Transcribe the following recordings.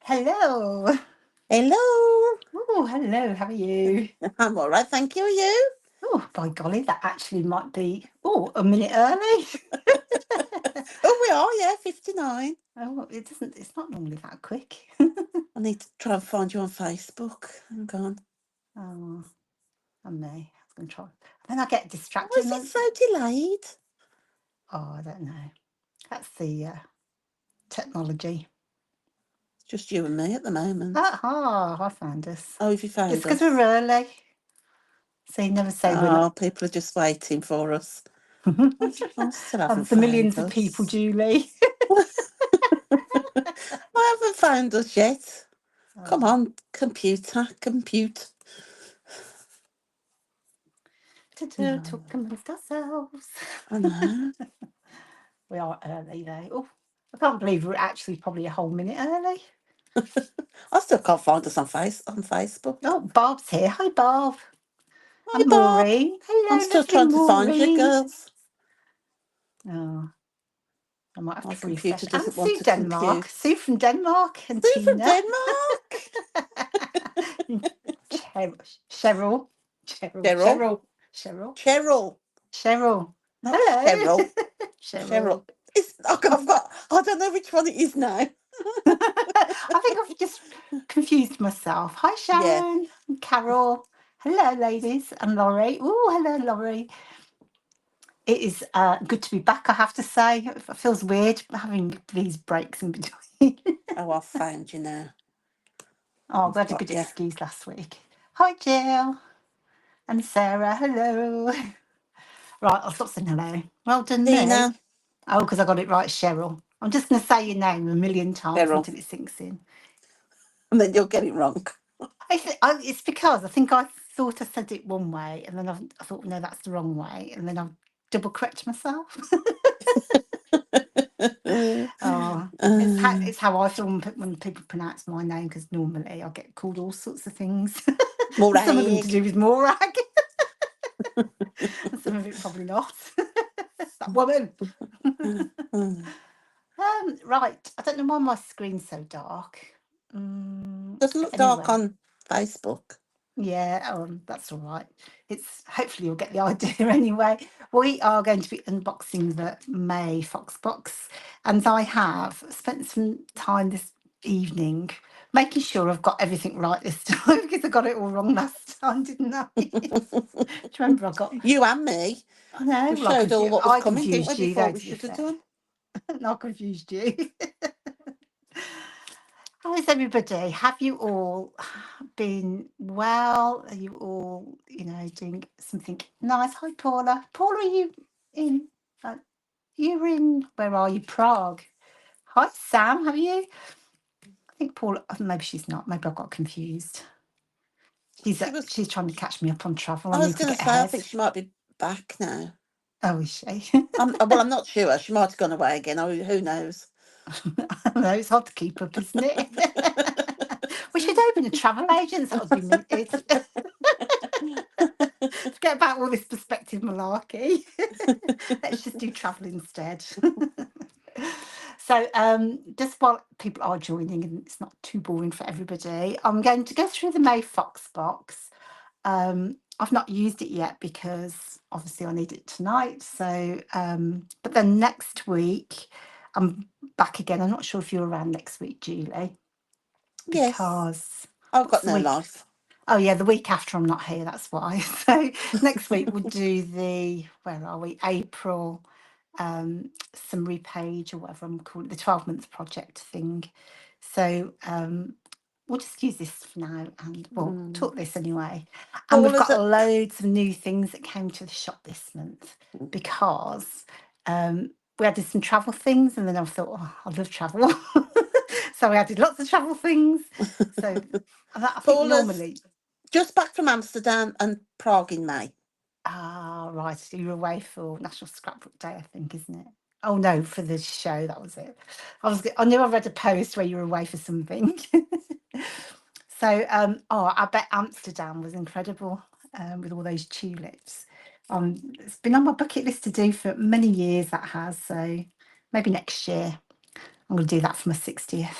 Hello. Hello. Oh, hello. How are you? I'm all right, thank you. Are you? Oh, by golly, that actually might be a minute early. Oh, we are, yeah, 59. Oh, it doesn't. It's not normally that quick. I need to try and find you on Facebook. Hang on. Oh, I may. I was going to try. Then I get Why distracted. is it so delayed? Oh, I don't know. That's the technology. It's just you and me at the moment. I found us. Oh, have you It's found because we're us? early. So you never say we're not. Oh, people are just waiting for us. I still haven't Of the found millions of people, us. Julie. I haven't found us yet. Come Oh. on, computer, compute. Talk amongst ourselves. I know. We are early though. Oh, I can't believe we're actually probably a whole minute early. I still can't find us on Facebook. Oh, Barb's here. Hi, Barb. Hi, And Bob. Maureen. I'm Hello, still lovely trying to find you, Maureen. girls. Oh, I might have My to refresh. computer And doesn't want Sue to Denmark. compute. Sue from Denmark and Sue from Tina. Denmark. Cheryl. Cheryl. Cheryl. Cheryl. Cheryl. Cheryl. Cheryl. Not Hello. Cheryl. Cheryl. Cheryl. I've got. I don't know which one it is now. I think I've just confused myself. Hi, Yeah. Sharon and Carol. Hello, ladies, and Laurie. Oh, hello, Laurie. It is good to be back, I have to say. It feels weird having these breaks in between. Oh, I found you now. Oh, we I've had a got good you. excuse last week. Hi, Jill and Sarah. Hello. Right, I'll stop saying hello. Well done, me. Tina. Oh, because I got it right, Cheryl. I'm just going to say your name a million times Cheryl. until it sinks in. And then you'll get it wrong. It's because I think I thought I said it one way, and then I thought, no, that's the wrong way, and then I've double correct myself. Oh, it's how I feel when people pronounce my name, because normally I get called all sorts of things, and some of them to Morag. do with Morag, and some of it probably not. That woman. Right, I don't know why my screen's so dark. Doesn't look dark Anyway. on Facebook. Yeah, that's all right. It's hopefully you'll get the idea anyway. We are going to be unboxing the May Fox box, and I have spent some time this evening making sure I've got everything right this time because I got it all wrong last time, didn't I? Do you remember I got? You and me. I know. We Well, showed all what was I coming, didn't we, confused you before though. we To be should have fair, done? and I confused you. How is everybody? Have you all been well? Are you all, doing something nice? Hi, Paula. Paula, are you in? Uh, you're in. Where are you? Prague. Hi, Sam. How are you? I think Paula. Maybe she's not. Maybe I got confused. She was. She's trying to catch me up on travel. I I was need to going to get say, I ahead. think she might be back now. Oh, is she? I'm not sure. She might have gone away again. Oh, who knows? I know it's hard to keep up, isn't it? We should open a travel agent. That would be me. Forget about all this perspective malarkey. Let's just do travel instead. So, just while people are joining and it's not too boring for everybody, I'm going to go through the May Fox box. I've not used it yet because obviously I need it tonight. So, but then next week I'm back again. I'm not sure if you're around next week, Julie, Yes, because I've what's got the no week? life. Oh yeah, the week after I'm not here. That's why. So next week we'll do the where are we? April summary page or whatever I'm calling it, the 12-month project thing. So we'll just use this for now and we'll Mm. talk this anyway. And we've Paula's got at. loads of new things that came to the shop this month because we added some travel things and then I thought, oh, I love travel. So we added lots of travel things. So I think Paula's normally, just back from Amsterdam and Prague in May. right, so you're away for National Scrapbook Day, I think, isn't it? Oh no, for the show, that was it. I knew I read a post where you were away for something. So, I bet Amsterdam was incredible with all those tulips. It's been on my bucket list to do for many years. That has, so maybe next year I'm going to do that for my 60th.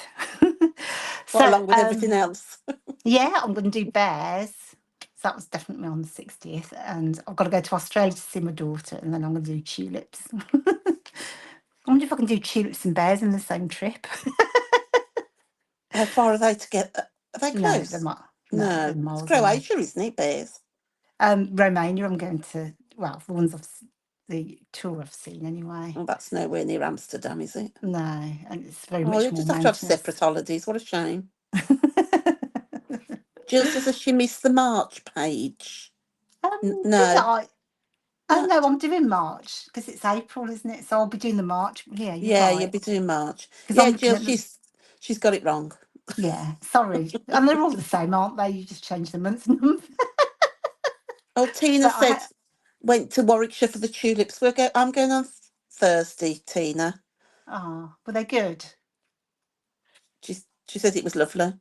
What, So along with everything else? yeah, I'm going to do bears. So that was definitely on the 60th, and I've got to go to Australia to see my daughter, and then I'm going to do tulips. I wonder if I can do tulips and bears in the same trip. How far are they to get? Are they No, close? they're No, it's miles away. Croatia, isn't it, bears? Romania, I'm going to. Well, the ones the tour I've seen anyway. Oh, that's nowhere near Amsterdam, is it? No, and it's very Oh, much you more just have to have mountainous. separate holidays. What a shame. Jill says that she missed the March page. Did No, I? Oh no. no, I'm doing March because it's April, isn't it? So I'll be doing the March. Yeah, you're Yeah, you'll right. be doing March. Because Yeah, I'm looking Jill, at the. she's got it wrong. Yeah, sorry, and they're all the same, aren't they? You just change the month number. Oh, Tina But I said went to Warwickshire for the tulips. I'm going on Thursday, Tina. were they good? She said it was lovely.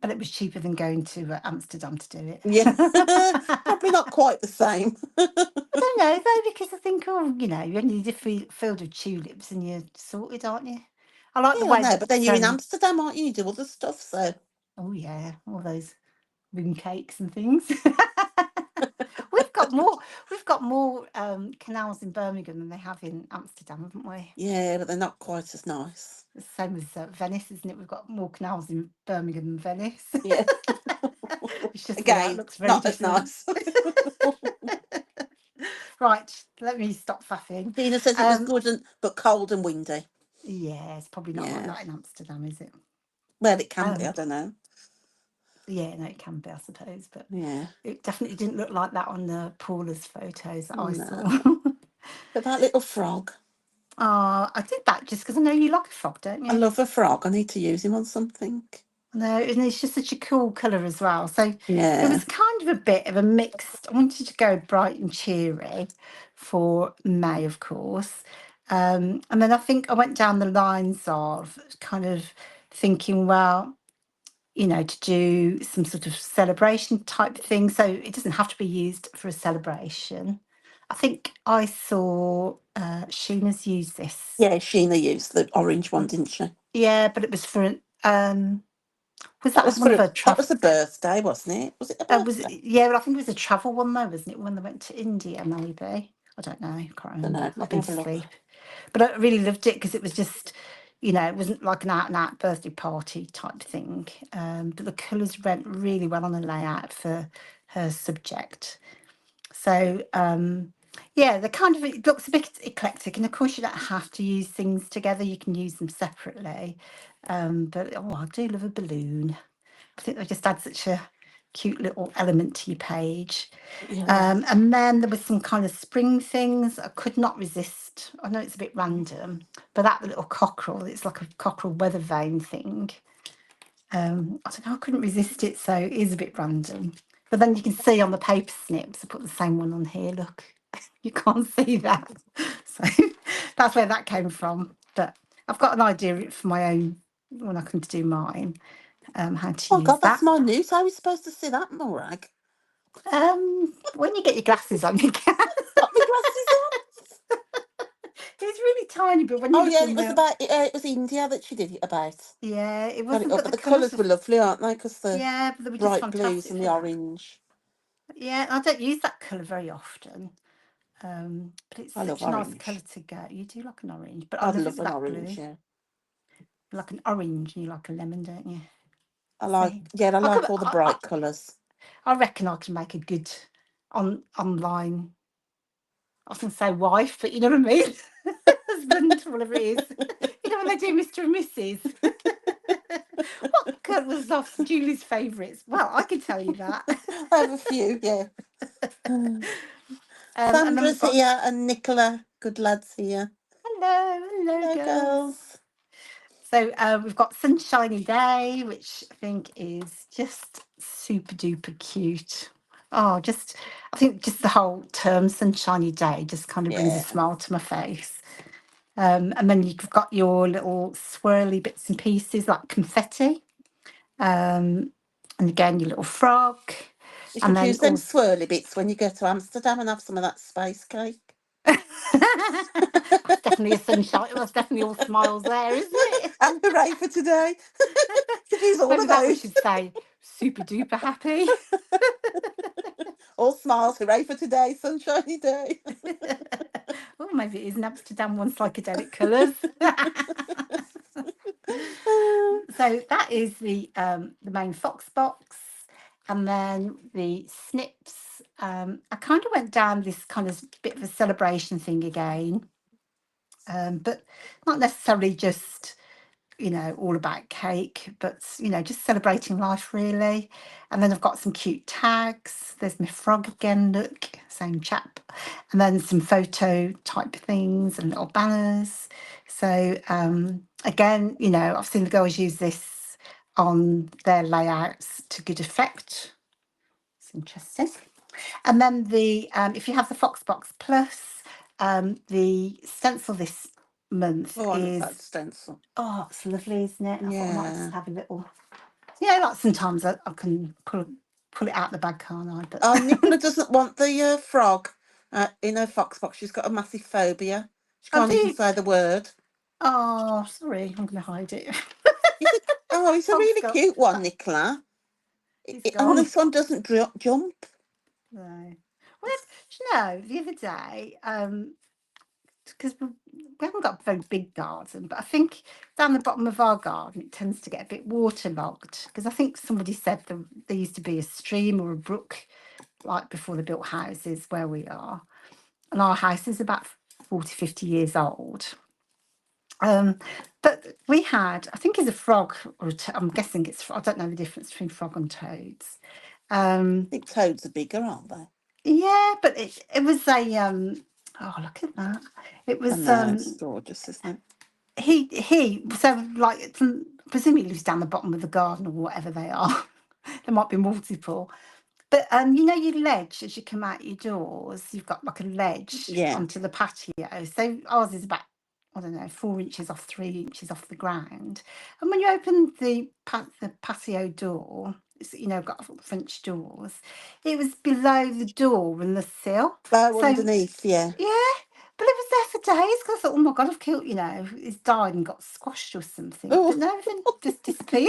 But it was cheaper than going to Amsterdam to do it. Yeah, I probably not quite the same. don't know though, because I think, you only need a field of tulips and you're sorted, aren't you? I like the Yeah, I way know, but then that. you're in Amsterdam, aren't you? You do all the stuff, so Oh yeah, all those room cakes and things. we've got more. We've got more canals in Birmingham than they have in Amsterdam, haven't we? yeah, but they're not quite as nice. The same as Venice, isn't it? We've got more canals in Birmingham than Venice. Yeah, It's just the again, outlook's very not as different. nice. Right, let me stop faffing. Tina says it was Um, good but cold and windy. yeah, it's probably not like Yeah, that in Amsterdam, is it? well, it can be. I Um, don't know. yeah, no, it can be, I suppose, but Yeah, it definitely didn't look like that on the Paula's photos that I saw. no. But that little frog, I did that just because I know you like a frog, don't I you? love a frog. I need to use him on something. No, and it's just such a cool colour as well. So it Yeah, was kind of a bit of a mixed. I wanted to go bright and cheery for May, of course. And then I think I went down the lines of kind of thinking, well, to do some sort of celebration type thing. So it doesn't have to be used for a celebration. I think I saw Sheena's use this. yeah. Sheena used the orange one, didn't she? Yeah, but it was for was That that was one of her that travel? was a birthday, wasn't it? Was it a birthday? Yeah, but I think it was a travel one though, wasn't it? When they went to India, maybe. I don't know. Can't I don't remember. know. I've Let me been have to a look. sleep. But I really loved it because it was just, it wasn't like an out and out birthday party type thing. But the colours went really well on the layout for her subject. So yeah, it looks a bit eclectic, and of course you don't have to use things together. You can use them separately. But I do love a balloon. I think they just add such a cute little element to your page. Yeah. And then there was some kind of spring things. I could not resist. I know it's a bit random, but that little cockerel, it's like a cockerel weather vane thing. I don't know, I couldn't resist it, so it is a bit random. But then you can see on the paper snips, I put the same one on here, look. You can't see that. So that's where that came from. But I've got an idea for my own when I come to do mine, how to Oh use God, that's that. my news. How are we supposed to see that, Morag? When you get your glasses on, you can. Got my glasses on. It's really tiny, but when you Oh look yeah, in it was the about. It was India that she did it about. yeah, it Got it wasn't, up, but but the the colours colours were were lovely, aren't they? Because the yeah, but they were just bright blues fantastic and for the that. orange. Yeah, I don't use that colour very often, but it's I love such a nice colour orange. to go. You do like an orange, but I I'd love love it with an that orange. blue. Yeah, You like an orange and you like a lemon, don't you? I like. See, Yeah, I I could, like all the bright colours. I reckon I could make a good online. I was going to say wife, but you know what I mean. Husband, whatever it is. When they do Mr. and Mrs. What colour was off Julie's favourites? Well, I can tell you that. I have a few. Yeah. And then we've Sandra's got here and Nicola, good lads here. hello, Hello, girls. girls. So we've got Sunshiny Day, which I think is just super duper cute. Oh, I think just the whole term Sunshiny Day just kind of brings a Yeah. smile to my face. And then you've got your little swirly bits and pieces like confetti. And again, your little frog. You And should then use them all swirly bits when you go to Amsterdam and have some of that space cake. that's definitely a sunshine. That's definitely all smiles there, isn't it? And hooray for today. Could use all Maybe of that we those. should say super duper happy. All smiles, hooray for today, sunshiny day. Oh, maybe it is in Amsterdam one psychedelic colours. So that is the main Fox box, and then the snips. I kind of went down this kind of bit of a celebration thing again, but not necessarily just all about cake, but just celebrating life really. And then I've got some cute tags. There's my frog again, look, same chap. And then some photo type things and little banners. So again, I've seen the girls use this on their layouts to good effect. It's interesting. And then the if you have the Foxbox Plus, the stencil this month Oh, I love that is stencil. it's lovely, isn't it? I thought I might just Yeah. have a little. Yeah, like sometimes I can pull it out the bag, can't I? But Oh, Nicola doesn't want the frog in her fox box. She's got a massive phobia. She I can't even do. say the word. Oh, sorry, I'm going to hide it. Is it? Oh, it's a Frog's really got. cute one, Nicola. He's Oh, gone. this one doesn't jump. No. Well, the other day, because we haven't got a very big garden, but I think down the bottom of our garden it tends to get a bit waterlogged. Because I think somebody said there used to be a stream or a brook like before they built houses where we are, and our house is about 40, 50 years old. But we had, I think it's a frog, or I'm guessing I don't know the difference between frog and toads. I think toads are bigger, aren't they? Yeah, but it was a oh, look at that. It I was know, it's gorgeous, isn't it? he so like presumably lives down the bottom of the garden or whatever they are. There might be multiple. But your ledge as you come out your doors, you've got like a ledge Yeah. onto the patio. So ours is about, I don't know, 4 inches off, 3 inches off the ground. And when you open the patio door, it's, got French doors. It was below the door and the sill. Oh, So underneath, yeah. yeah, but it was there for days because I thought, oh my God, I've killed, it's died and got squashed or something. Oh, But no, everything just disappeared.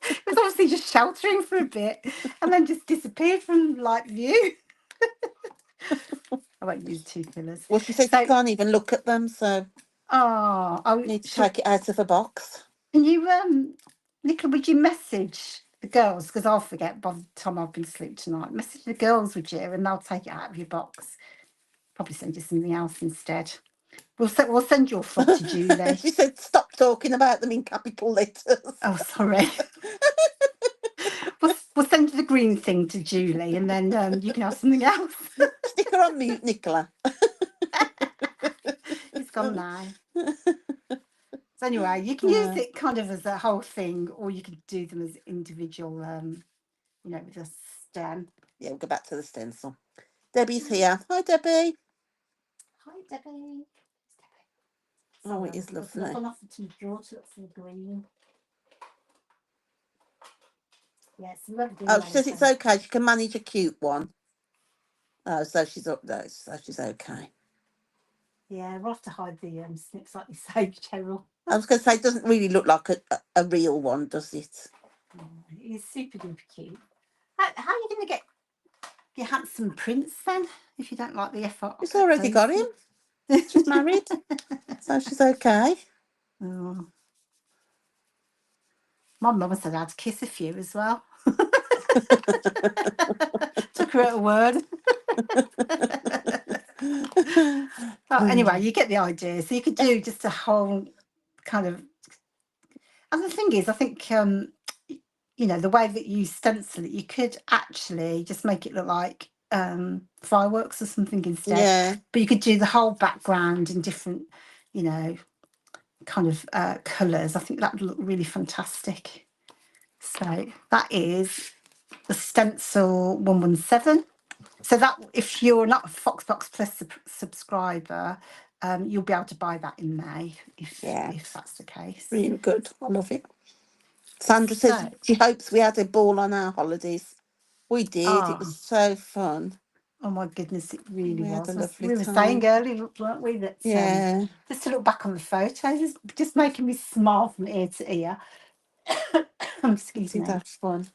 It was obviously just sheltering for a bit and then just disappeared from light view. I won't use two fillers. well, she said she So, can't even look at them, so need to take it out of a box. can you, Nicola, would you message the girls? Because I'll forget by the time I've been asleep tonight. Message the girls, would you? And they'll take it out of your box. Probably send you something else instead. We'll send your frog to Julie. She said, stop talking about them in capital letters. Oh, sorry. We'll send the green thing to Julie, and then you can have something else. Stick her on mute, Nicola. It's gone now. So anyway, you can use it kind of as a whole thing, or you could do them as individual, with a stem. Yeah, we'll go back to the stencil. Debbie's here. Hi, Debbie. Hi, Debbie. Oh, Sorry, it is I've lovely. gone off to draw to look for the green. Yeah, it's lovely. Oh, she says it's okay. She can manage a cute one. Oh, so she's up there. So she's okay. Yeah, we'll have to hide the snips like you say, Cheryl. I was going to say, it doesn't really look like a real one, does it? He's super duper cute. How are you going to get your handsome prince then if you don't like the effort? She's already got him. She's married, so she's okay. Oh. My mum said I had to kiss a few as well. Took her at a word. Oh, anyway, you get the idea. So you could do just a whole kind of. And the thing is, I think the way that you stencil it, you could actually just make it look like fireworks or something instead. Yeah. But you could do the whole background in different, kind of colours. I think that would look really fantastic. So that is the stencil 117. So that if you're not a Foxbox Plus subscriber, you'll be able to buy that in May if that's the case. Really good. I love it. Sandra says she hopes we had a ball on our holidays. We did. It was so fun. Oh my goodness, it really We had a was. lovely We were saying time. earlier, weren't we, that Yeah, just to look back on the photos is just making me smile from ear to ear. we Excuse did me. have fun.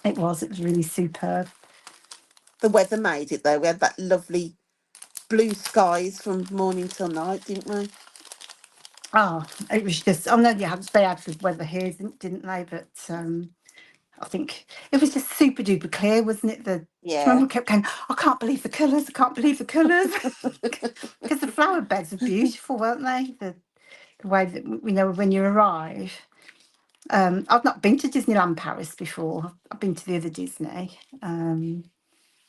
It was really superb. The weather made it though. We had that lovely blue skies from morning till night, didn't we? Oh, it was just, I know they had good weather here, didn't they? But I think it was just super duper clear, wasn't it? Do you Yeah, remember we kept going, I can't believe the colours, I can't believe the colours. Because the flower beds are beautiful, weren't they? The way that we know when you arrive. I've not been to Disneyland Paris before. I've been to the other Disney,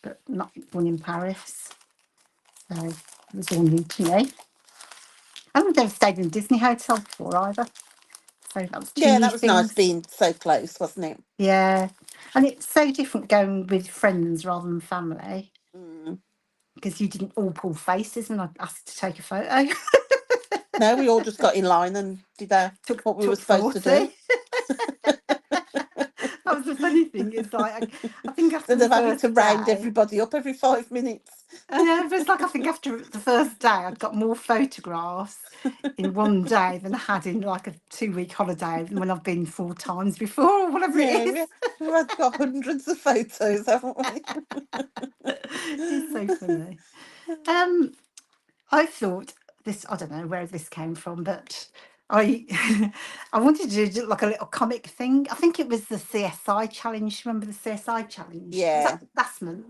but not one in Paris. So it was all new to me. I haven't ever stayed in a Disney hotel before either. So that was two yeah, new that was nice things. being so close, wasn't it? Yeah. And it's so different going with friends rather than family Mm. because you didn't all pull faces and I asked to take a photo. No, we all just got in line and did what we were took supposed to do. 40. That was the funny thing. It's like, I think after Instead the of having to first round day, everybody up every 5 minutes. yeah, but it's like I think after the first day, I'd got more photographs in one day than I had in like a 2-week holiday when I've been 4 times before or whatever it Yeah, is. we've got hundreds of photos, haven't we? It's so funny. Um, I thought this, I don't know where this came from, but I I wanted to do like a little comic thing. I think it was the CSI challenge. Remember the CSI challenge? Was Yeah. that last month?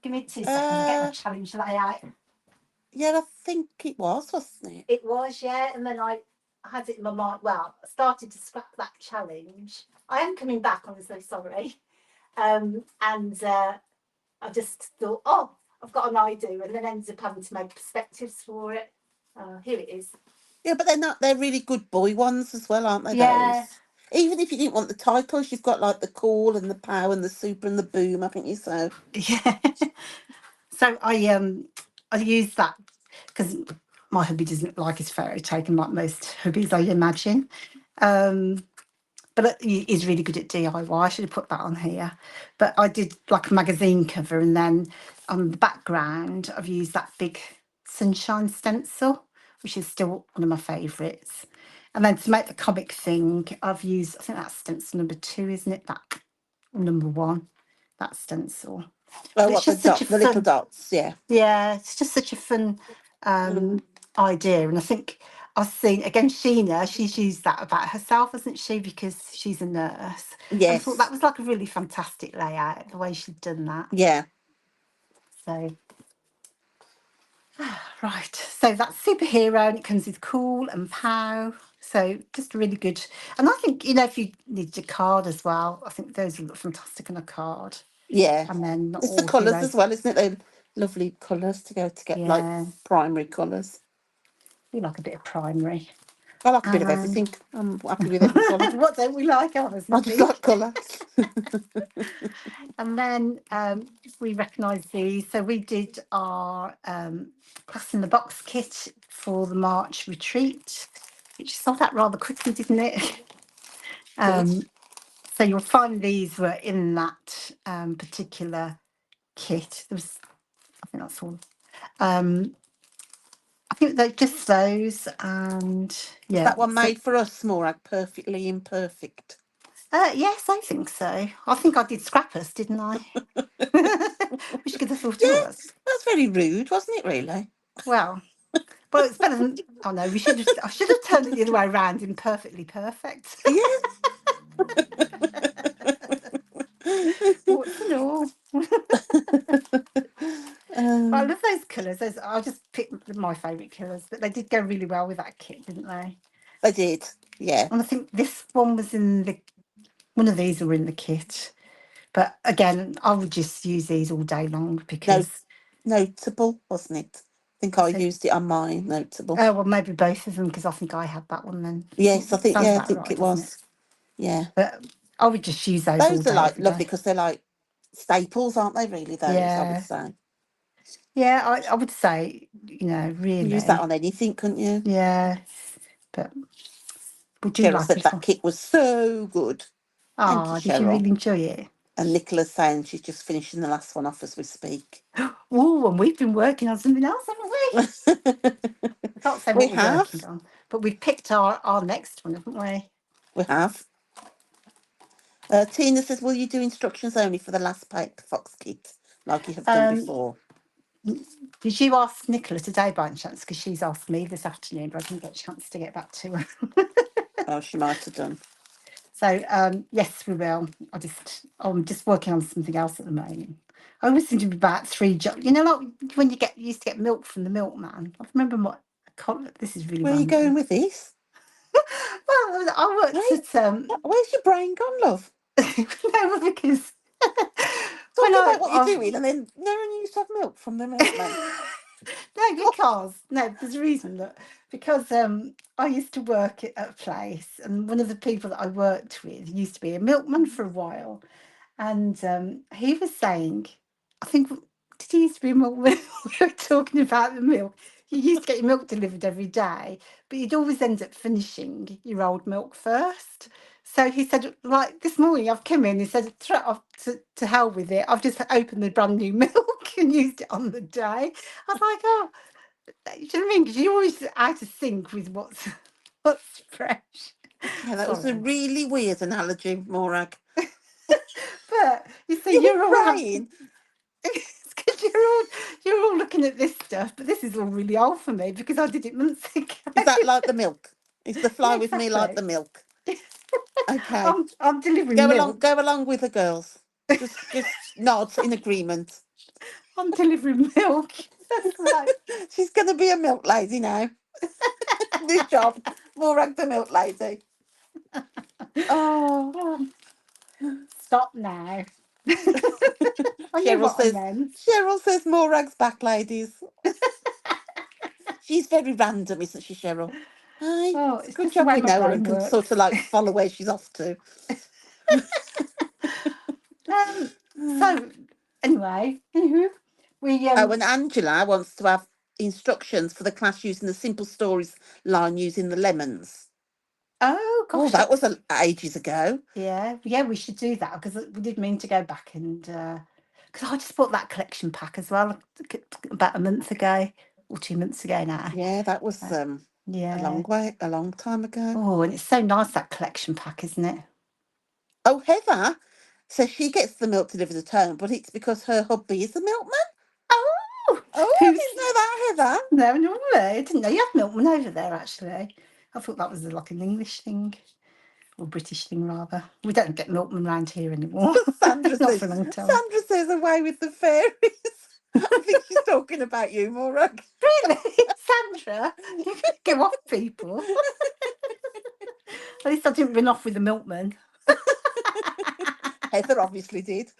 Give me 2 seconds. I'll get my Uh, challenge layout. yeah, I think it was, wasn't it? It was, yeah. And then I had it in my mind. Well, I started to scrap that challenge. I am coming back, honestly, sorry. And I just thought, oh, I've got an idea, and then ended up having to make perspectives for it. Here it is. Yeah, but they're really good boy ones as well, aren't they, Yeah, those? Even if you didn't want the titles, you've got like the cool and the pow and the super and the boom, haven't you? So yeah. So I use that because my hubby doesn't like his photo taken like most hubbies, I imagine. Um, but he is really good at DIY. I should have put that on here. But I did like a magazine cover, and then on the background, I've used that big sunshine stencil, which is still one of my favourites. And then to make the comic thing, I've used, I think that's stencil number 2, isn't it? That number 1, that stencil. oh, But it's what just such a the little fun, dots, yeah. yeah, it's just such a fun Mm. idea. And I think I've seen, again, Sheena, she's used that about herself, hasn't she? Because she's a nurse. And I thought that Yes. was like a really fantastic layout, the way she'd done that. Yeah. So, right. So that's superhero and it comes with cool and pow. So just really good. And I think, if you needed a card as well, I think those would look fantastic on a card. Yeah. And then not It's the all colours heroes. as well, isn't it? They're lovely colours to get like Yeah, primary colours. we like a bit of primary. I like a bit of And everything. I'm happy with every colour. what don't we like? Oh, there's I just nothing. like colour. And then we recognise these. So we did our Class in the Box kit for the March retreat, which sold out rather quickly, didn't it? Did. So you'll find these were in that particular kit. There was, I think that's all. Um, I think they're just those, and Was yeah. that one So made for us, Morag? Perfectly imperfect. yes, I think so. I think I did scrappers, didn't I? Which could have thought it Yeah, was. that's very rude, wasn't it, really? Well, it's better than. Oh no, we should have. I should have turned it the other way around. Imperfectly perfect. Yeah. What's and all. But I um, love those colours. Those I just picked my favourite colours, but they did go really well with that kit, didn't they? I did. Yeah. And I think this one was in the. One of these were in the kit, but again, I would just use these all day long No, because. notable, wasn't it? I think I So, used it on mine, notable. oh well, maybe both of them because I think I had that one. Then Yes, sounds I about think right, it doesn't it? was. Yeah. But I would just use those all Those are day, like every lovely day. because they're like staples, aren't they, really, those, I would Yeah, say. yeah. I would say, You use that really, on anything, couldn't you? yeah. But we do Cheryl like said it. that kit was so good. Thank you, Oh, did you Cheryl. really enjoy it? And Nicola's saying she's just finishing the last one off as we speak. Oh, and we've been working on something else, haven't we? I can't say We what we're have. working on, but we've picked our next one, haven't we? We have. Tina says, will you do instructions only for the last paper fox kit like you have done Um, before? did you ask Nicola today by any chance? Because she's asked me this afternoon, but I didn't get a chance to get back to her. Oh, she might have done. So yes, we will. I'm just working on something else at the moment. I always seem to be about three jobs. You know, like when you used to get milk from the milkman. I remember what. This is really Where are you going random. with this? Well, I worked Hey, at where's your brain gone, love? no, because when Talking about what you're doing, and then no one used to have milk from the milkman. no, there's a reason that because I used to work at a place, and one of the people that I worked with used to be a milkman for a while, and he was saying, I think, did he used to be a milkman? We were talking about the milk. You used to get your milk delivered every day, but you'd always end up finishing your old milk first. So he said, like this morning, I've come in. He said, to hell with it. I've just opened the brand new milk and used it on the day. I was like, oh, do you know what I mean? Because you're always out of sync with what's fresh. Yeah, that was a Sorry, really weird analogy, Morag. but you see, Your you're all brain. having. It's because you're all looking at this stuff, but this is all really old for me because I did it months ago. Is that like the milk? Is the fly Yeah, with me like the exactly. milk? Okay. I'm delivering milk. Go along with the girls. Just nod in agreement. I'm delivering milk. That's right. She's gonna be a milk lady now. New job. Morag the milk lady. Oh. Oh, stop now. I knew Cheryl what I says meant. Morag's back, ladies. She's very random, isn't she, Cheryl? Aye, Oh, it's a it's good just the job way we my know her and brain can sort of works. like follow where she's off to. So anyway, anywho, we Oh, and Angela wants to have instructions for the class using the simple stories line using the lemons. oh Oh, gosh, that was that's ages ago. yeah, we should do that because we did mean to go back and because I just bought that collection pack as well about a month ago or 2 months ago now. Yeah, that was Uh, yeah. a long time ago. Oh, and it's so nice that collection pack, isn't it? Oh, Heather says she gets the milk delivered at home, but it's because her hubby is a milkman. Oh, Oh, I who's didn't know that, Heather. no, no way. I didn't know you had milkman over there actually. I thought that was like an English thing or British thing rather. We don't get milkman around here anymore. Not for a long time. Sandra says away with the fairies. I think she's talking about you, Morag. Really, Sandra, you go off people. At least I didn't run off with the milkman. Heather obviously did.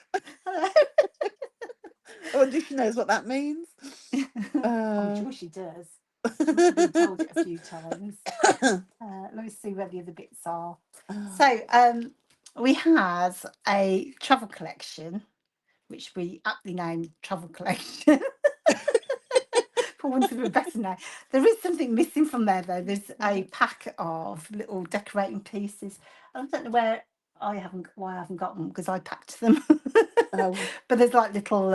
I wonder if she knows what that means. I'm Uh, sure she does. She must have been told it a few times. Let me see where the other bits are. So we had a travel collection, which we aptly named Travel Collection. For want of a better name. There is something missing from there though. There's a pack of little decorating pieces. I don't know why I haven't got them because I packed them. oh, But there's like little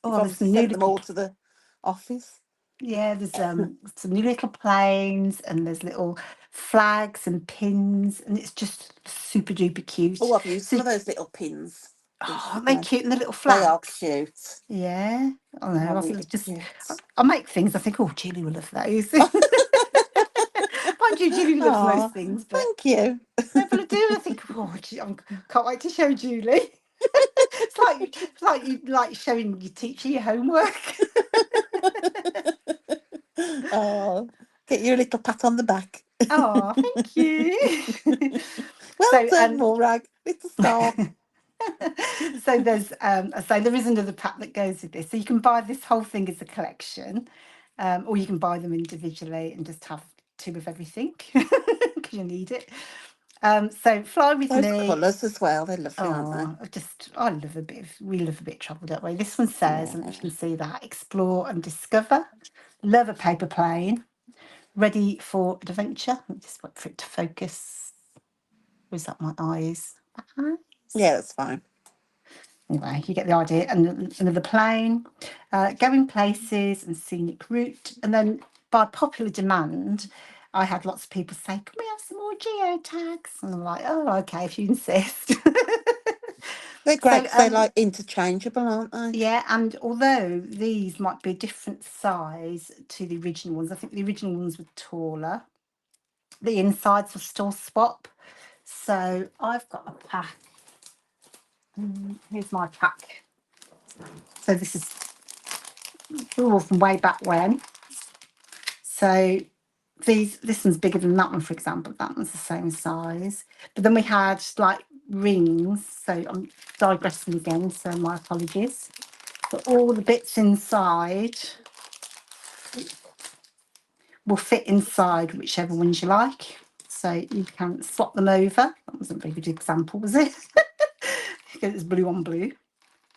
you've there's obviously some new sent them little all to the office. yeah, there's some new little planes and there's little flags and pins and it's just super duper cute. Oh, I've used So some of those little pins oh, they recently. cute and the little They are flags. cute. Yeah, I They are know. really Just cute. I make things. I think, oh, Julie will love those. Mind you, Julie loves most Oh, things, but thank you. no, but I do. I think, oh, I can't wait to show Julie. It's like you like showing your teacher your homework. Oh, get you a little pat on the back. Oh, thank you. Well So done, Morag. Little star. so there's so there is another pack that goes with this. So you can buy this whole thing as a collection, or you can buy them individually and just have two of everything because you need it. So fly with Those me. colours as well. They're lovely, aren't they? Oh, I love a bit of we love a bit of travel, don't we? This one says, and you Yeah. can see that explore and discover. Love a paper plane. Ready for adventure. Let me just wait for it to focus. Or is that my eyes? My eyes. Yeah, that's fine. Anyway, you get the idea. And another plane, going places and scenic route. And then by popular demand, I had lots of people say, can we have some more geotags? And I'm like, oh, okay, if you insist. They're great So, because they're like interchangeable, aren't they? yeah, and although these might be a different size to the original ones, I think the original ones were taller. The insides will still swap. So I've got a pack. Here's my pack. So this is all from way back when. So this one's bigger than that one, for example. That one's the same size. But then we had like rings. So I'm digressing again, so my apologies. But all the bits inside will fit inside whichever ones you like. So you can swap them over. That wasn't a very good example, was it? Because it's blue on blue.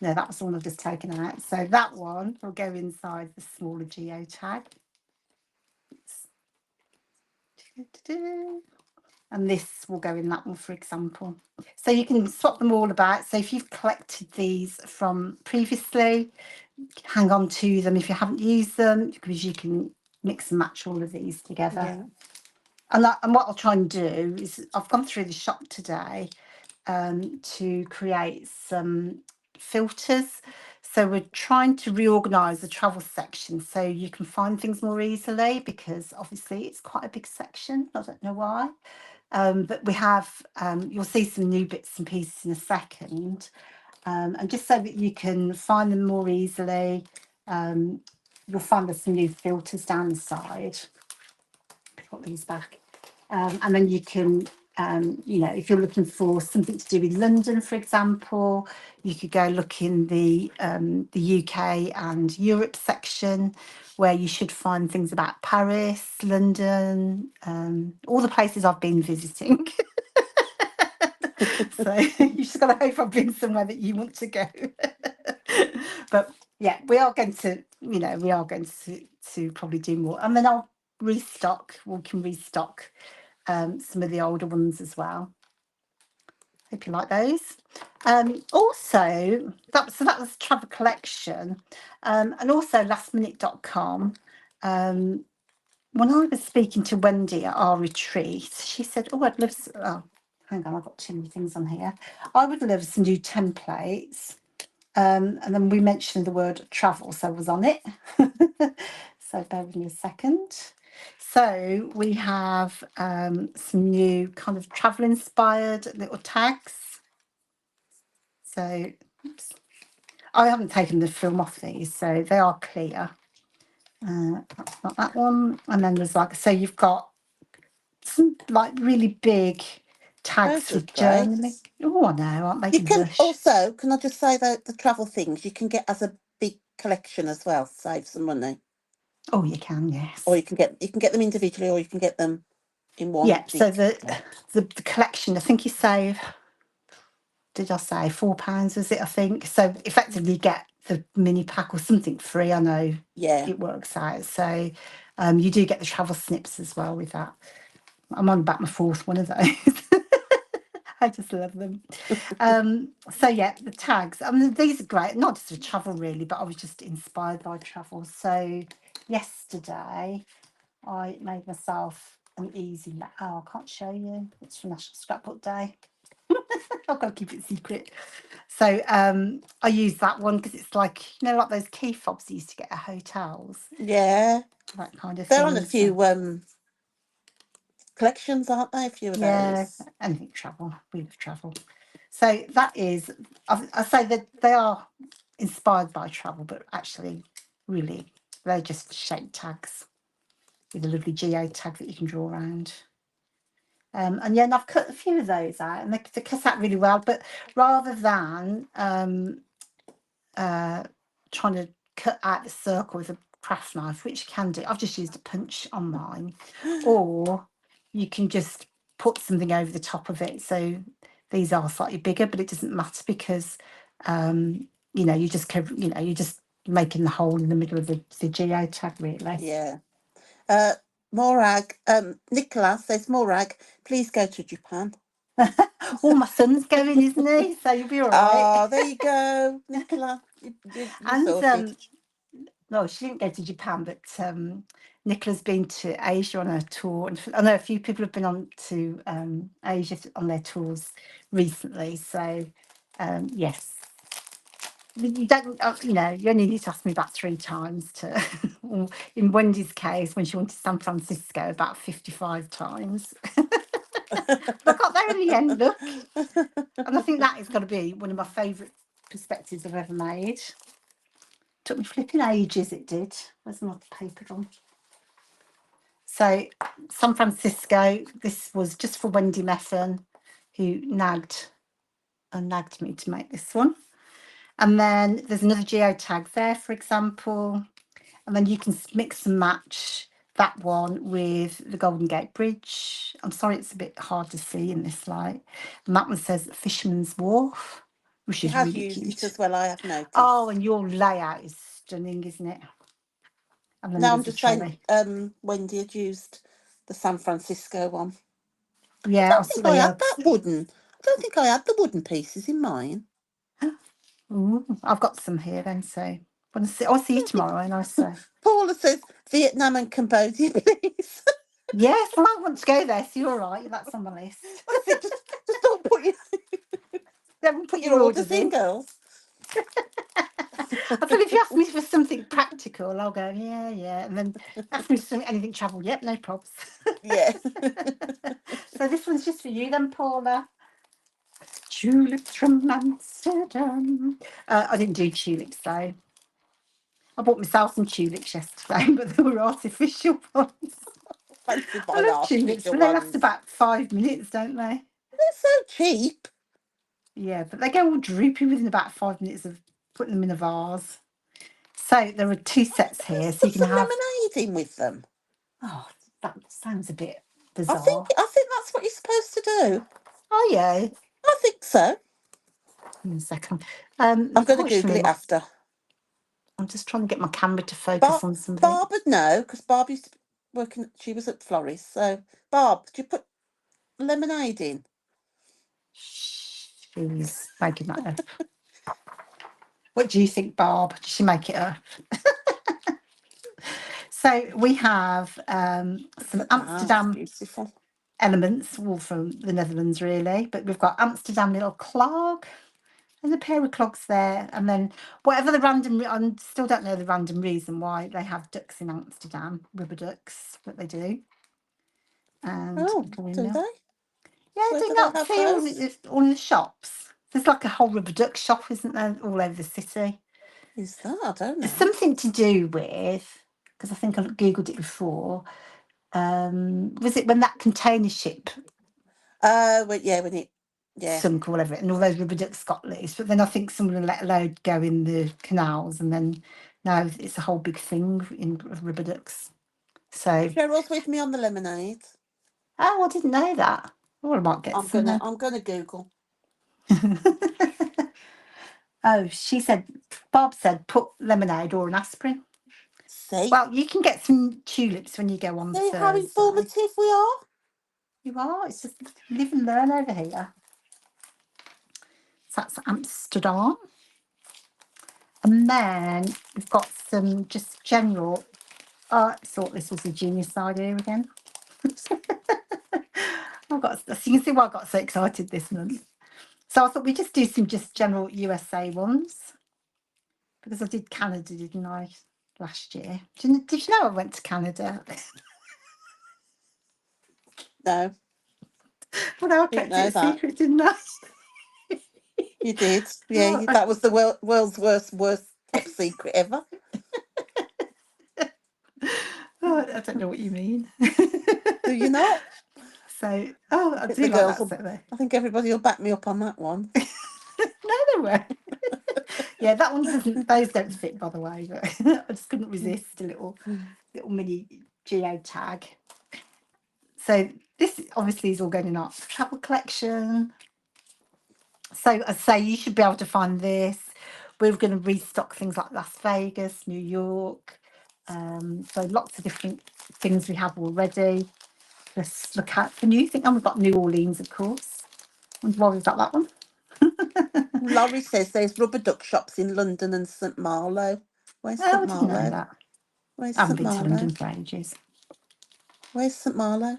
No, that was the one I've just taken out. So that one will go inside the smaller geotag. And this will go in that one, for example. So you can swap them all about. So if you've collected these from previously, hang on to them if you haven't used them, because you can mix and match all of these together. Yeah. And what I'll try and do is I've gone through the shop today to create some filters. So we're trying to reorganise the travel section so you can find things more easily, because obviously it's quite a big section. I don't know why. But we have, you'll see some new bits and pieces in a second. And just so that you can find them more easily, you'll find there's some new filters down the side. Put these back. And then you can, if you're looking for something to do with London, for example, you could go look in the UK and Europe section, where you should find things about Paris, London, all the places I've been visiting. So you just got to hope I've been somewhere that you want to go. But yeah, we are going to probably do more, and then I'll restock. We can restock some of the older ones as well. Hope you like those. Also, that was travel collection, and also lastminute.com. When I was speaking to Wendy at our retreat, she said, "Oh, I'd love." Hang on, I've got too many things on here. I would love some new templates. And then we mentioned the word travel, so I was on it. So bear with me a second. So we have some new kind of travel inspired little tags. So oops. I haven't taken the film off these, so they are clear. That's not that one. And then there's so you've got some really big tags Those for look great. journaling. Oh, I know, aren't You making can blush. also, can I just say that the travel things you can get as a big collection as well, save some money. Oh, you can, Or yes. you can get them individually, or you can get them in one Yeah, so big. the collection, I think you save, did I say £4, was it, I think? So effectively you get the mini pack or something free, I know Yeah. it works out. So you do get the travel snips as well with that. I'm on about my fourth one of those. I just love them. So yeah, the tags. I mean, these are great, not just for travel really, but I was just inspired by travel. So yesterday I made myself an easy oh, I can't show you. It's for National Scrapbook Day. I've got to keep it secret. So I use that one because it's like those key fobs you used to get at hotels, Yeah. that kind of They're on thing. a So few collections, aren't they? A few of yeah, those. anything travel. We love travel. So that is, I say that they are inspired by travel, but actually, really, they're just shape tags with a lovely geo tag that you can draw around. And yeah, and I've cut a few of those out, and they cut out really well. But rather than trying to cut out the circle with a craft knife, which you can do, I've just used a punch on mine, or you can just put something over the top of it. So these are slightly bigger, but it doesn't matter because you just you're just making the hole in the middle of the geo tag, really. Yeah. Morag, Nicola says, Morag, please go to Japan. Oh, my son's going, isn't he? So you'll be all right. Oh, there you go, Nicola. You're And sorted. no, she didn't go to Japan, but Nicola's been to Asia on her tour, and I know a few people have been on to Asia on their tours recently. So yes, you don't, you only need to ask me about 3 times to. Or in Wendy's case, when she went to San Francisco, about 55 times. But I got there in the end. Look, and I think that is going to be one of my favourite perspectives I've ever made. Took me flipping ages, it did. Where's my paper gone? So, San Francisco, this was just for Wendy Methven, who nagged me to make this one. And then there's another geotag there, for example. And then you can mix and match that one with the Golden Gate Bridge. I'm sorry, it's a bit hard to see in this light. And that one says Fisherman's Wharf, which She is has really used it cute. as well, I have Oh, noticed. and your layout is stunning, isn't it? And then No, I'm there's a just saying, trolley. Wendy had used the San Francisco one. I Yeah, don't think I had that wooden. I don't think I had the wooden pieces in mine. Ooh, I've got some here then, so I'll see you tomorrow, and I say. Paula says Vietnam and Cambodia, please. Yes, well, I want to go there, so you're right. That's on my list. I said, just don't Don't put put your your orders orders in, in. girls. I feel if you ask me for something practical, I'll go, yeah. And then ask me for something, anything travel, yep, no probs. Yeah. So this one's just for you then, Paula. Tulips from Amsterdam. I didn't do tulips though. I bought myself some tulips yesterday, but they were artificial ones. Fancy I buying love tulips, artificial but they last ones. about 5 minutes, don't they? They're so cheap. Yeah, but they go all droopy within about 5 minutes of putting them in a vase. So there are 2 sets here, so you Put can some have. lemonade in with them. Oh, that sounds a bit I think bizarre. I think that's what you're supposed to do. Oh yeah, I think so. in a second. I'm going to Google Unfortunately, it after. I'm just trying to get my camera to focus on something. Barb would know because Barb used to work in. She was at Florries. So Barb, do you put lemonade in? She's making that up. What do you think, Barb? Did she make it up? So we have some Look at that. It's Amsterdam beautiful. elements, all from the Netherlands, really. But we've got Amsterdam little clog. There's a pair of clogs there, and then whatever the random. I still don't know the random reason why they have ducks in Amsterdam, rubber ducks, but they do. And Oh, do they? yeah, Where do do they not have see those? all in the shops. There's like a whole rubber duck shop, isn't there, all over the city? Is that? I don't It's know. something to do with, because I think I googled it before. Was it when that container ship Oh, well, yeah, when it, yeah. sunk or whatever, and all those rubber ducks got loose? But then I think someone let a load go in the canals, and then now it's a whole big thing in rubber ducks. So, Cheryl's with me on the lemonade. oh, I didn't know that. Well, I might get some then. I'm gonna Google. Oh, Bob said, put lemonade or an aspirin. See? Well, you can get some tulips when you go on See how Thursday. informative we are? You are. It's just live and learn over here. So that's Amsterdam. And then we've got some just general. I thought this was a genius idea again. So you can see why I got so excited this month. So I thought we'd just do some just general USA ones. Because I did Canada, didn't I, last year? Did you know I went to Canada? No, Well, no, I didn't kept it know a that. secret, didn't I? You did. Yeah, Oh, that was the world's worst kept secret ever. I don't know what you mean. Do you not? So, I I think do the like girls that will. set there. I think everybody will back me up on that one. No, they won't. Yeah, that one doesn't. Those don't fit, by the way. But I just couldn't resist a little mini geo tag. So this obviously is all going in our travel collection. So I say you should be able to find this. We're going to restock things like Las Vegas, New York. So lots of different things we have already. Let's look at for new things. And we've got New Orleans, of course. Wonder why we've got that one. Laurie says there's rubber duck shops in London and St Marlow. Where's Oh, St I didn't know Marlow? that. Where's I haven't St been to Marlow? London for ages. Where's St Marlow?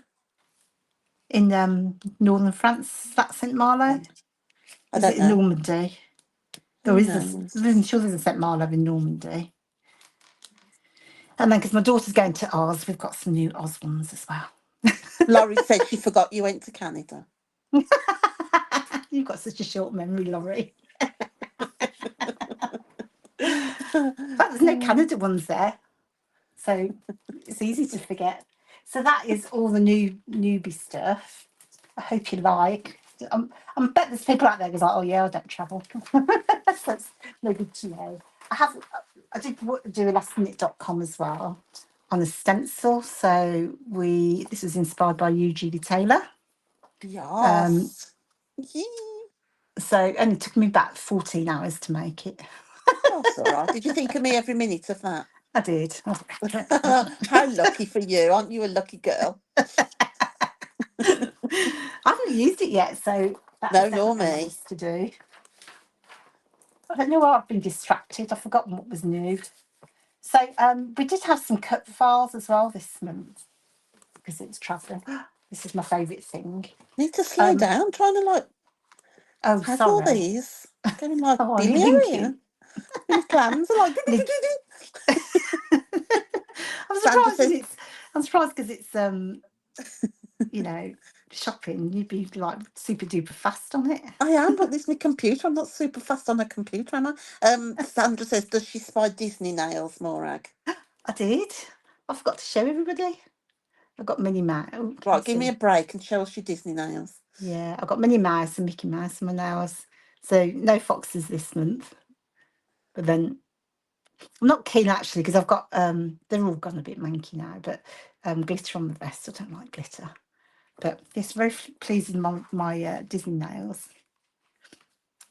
In northern France, that's St Malo. I Is don't it in know. Normandy? There Who is this. knows? I'm sure there's a St Malo in Normandy. And then because my daughter's going to Oz, we've got some new Oz ones as well. Laurie said she forgot you went to Canada. You've got such a short memory, Laurie. But there's no Canada ones there, so it's easy to forget. So that is all the new newbie stuff. I hope you like. I bet there's people out there who's like, oh yeah, I don't travel. So it's no good to know. I did do a lastminute.com as well on a stencil. So this was inspired by Eugenie Taylor. Yes. Yee. So it only took me about 14 hours to make it. That's all right. Did you think of me every minute of that? I did. How lucky for you. Aren't you a lucky girl? I haven't used it yet, so that is No, nor definitely on my me. list to do. I don't know why I've been distracted. I've forgotten what was new. So we did have some cut files as well this month because it was travelling. This is my favourite thing. Need to slow down. Trying to Oh, have all sorry. these. Getting like Oh, are you Billy thinking? here. My clams are like. I'm Sandra surprised because says, you know, shopping. You'd be like super duper fast on it. I am, but this is my computer. I'm not super fast on a computer, am I? Sandra says, does she spy Disney nails, Morag? I did. I forgot to show everybody. I've got Minnie Mouse. Oh, can you Right, give me a see? break and show us your Disney nails. Yeah, I've got Minnie Mouse and Mickey Mouse on my nails. So no foxes this month. But then I'm not keen actually because I've got they're all gone a bit manky now, but glitter on the vest. I don't like glitter. But it's very pleasing my Disney nails.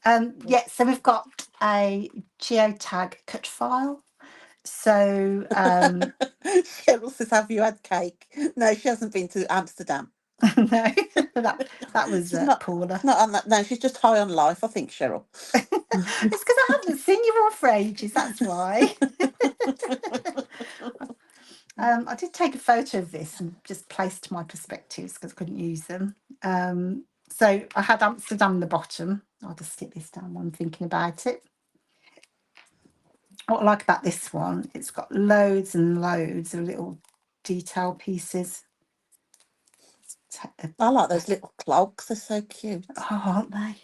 Yeah, so we've got a geotag cut file. So Cheryl says, have you had cake? No, she hasn't been to Amsterdam. no, that was She's not. Paula. She's not on that. No, she's just high on life, I think, Cheryl. It's because I haven't seen you all for ages. That's why. I did take a photo of this and just placed my perspectives because I couldn't use them. So I had Amsterdam in the bottom. I'll just stick this down while I'm thinking about it. What I like about this one, it's got loads and loads of little detail pieces. I like those little clogs. They're so cute. Oh, aren't they?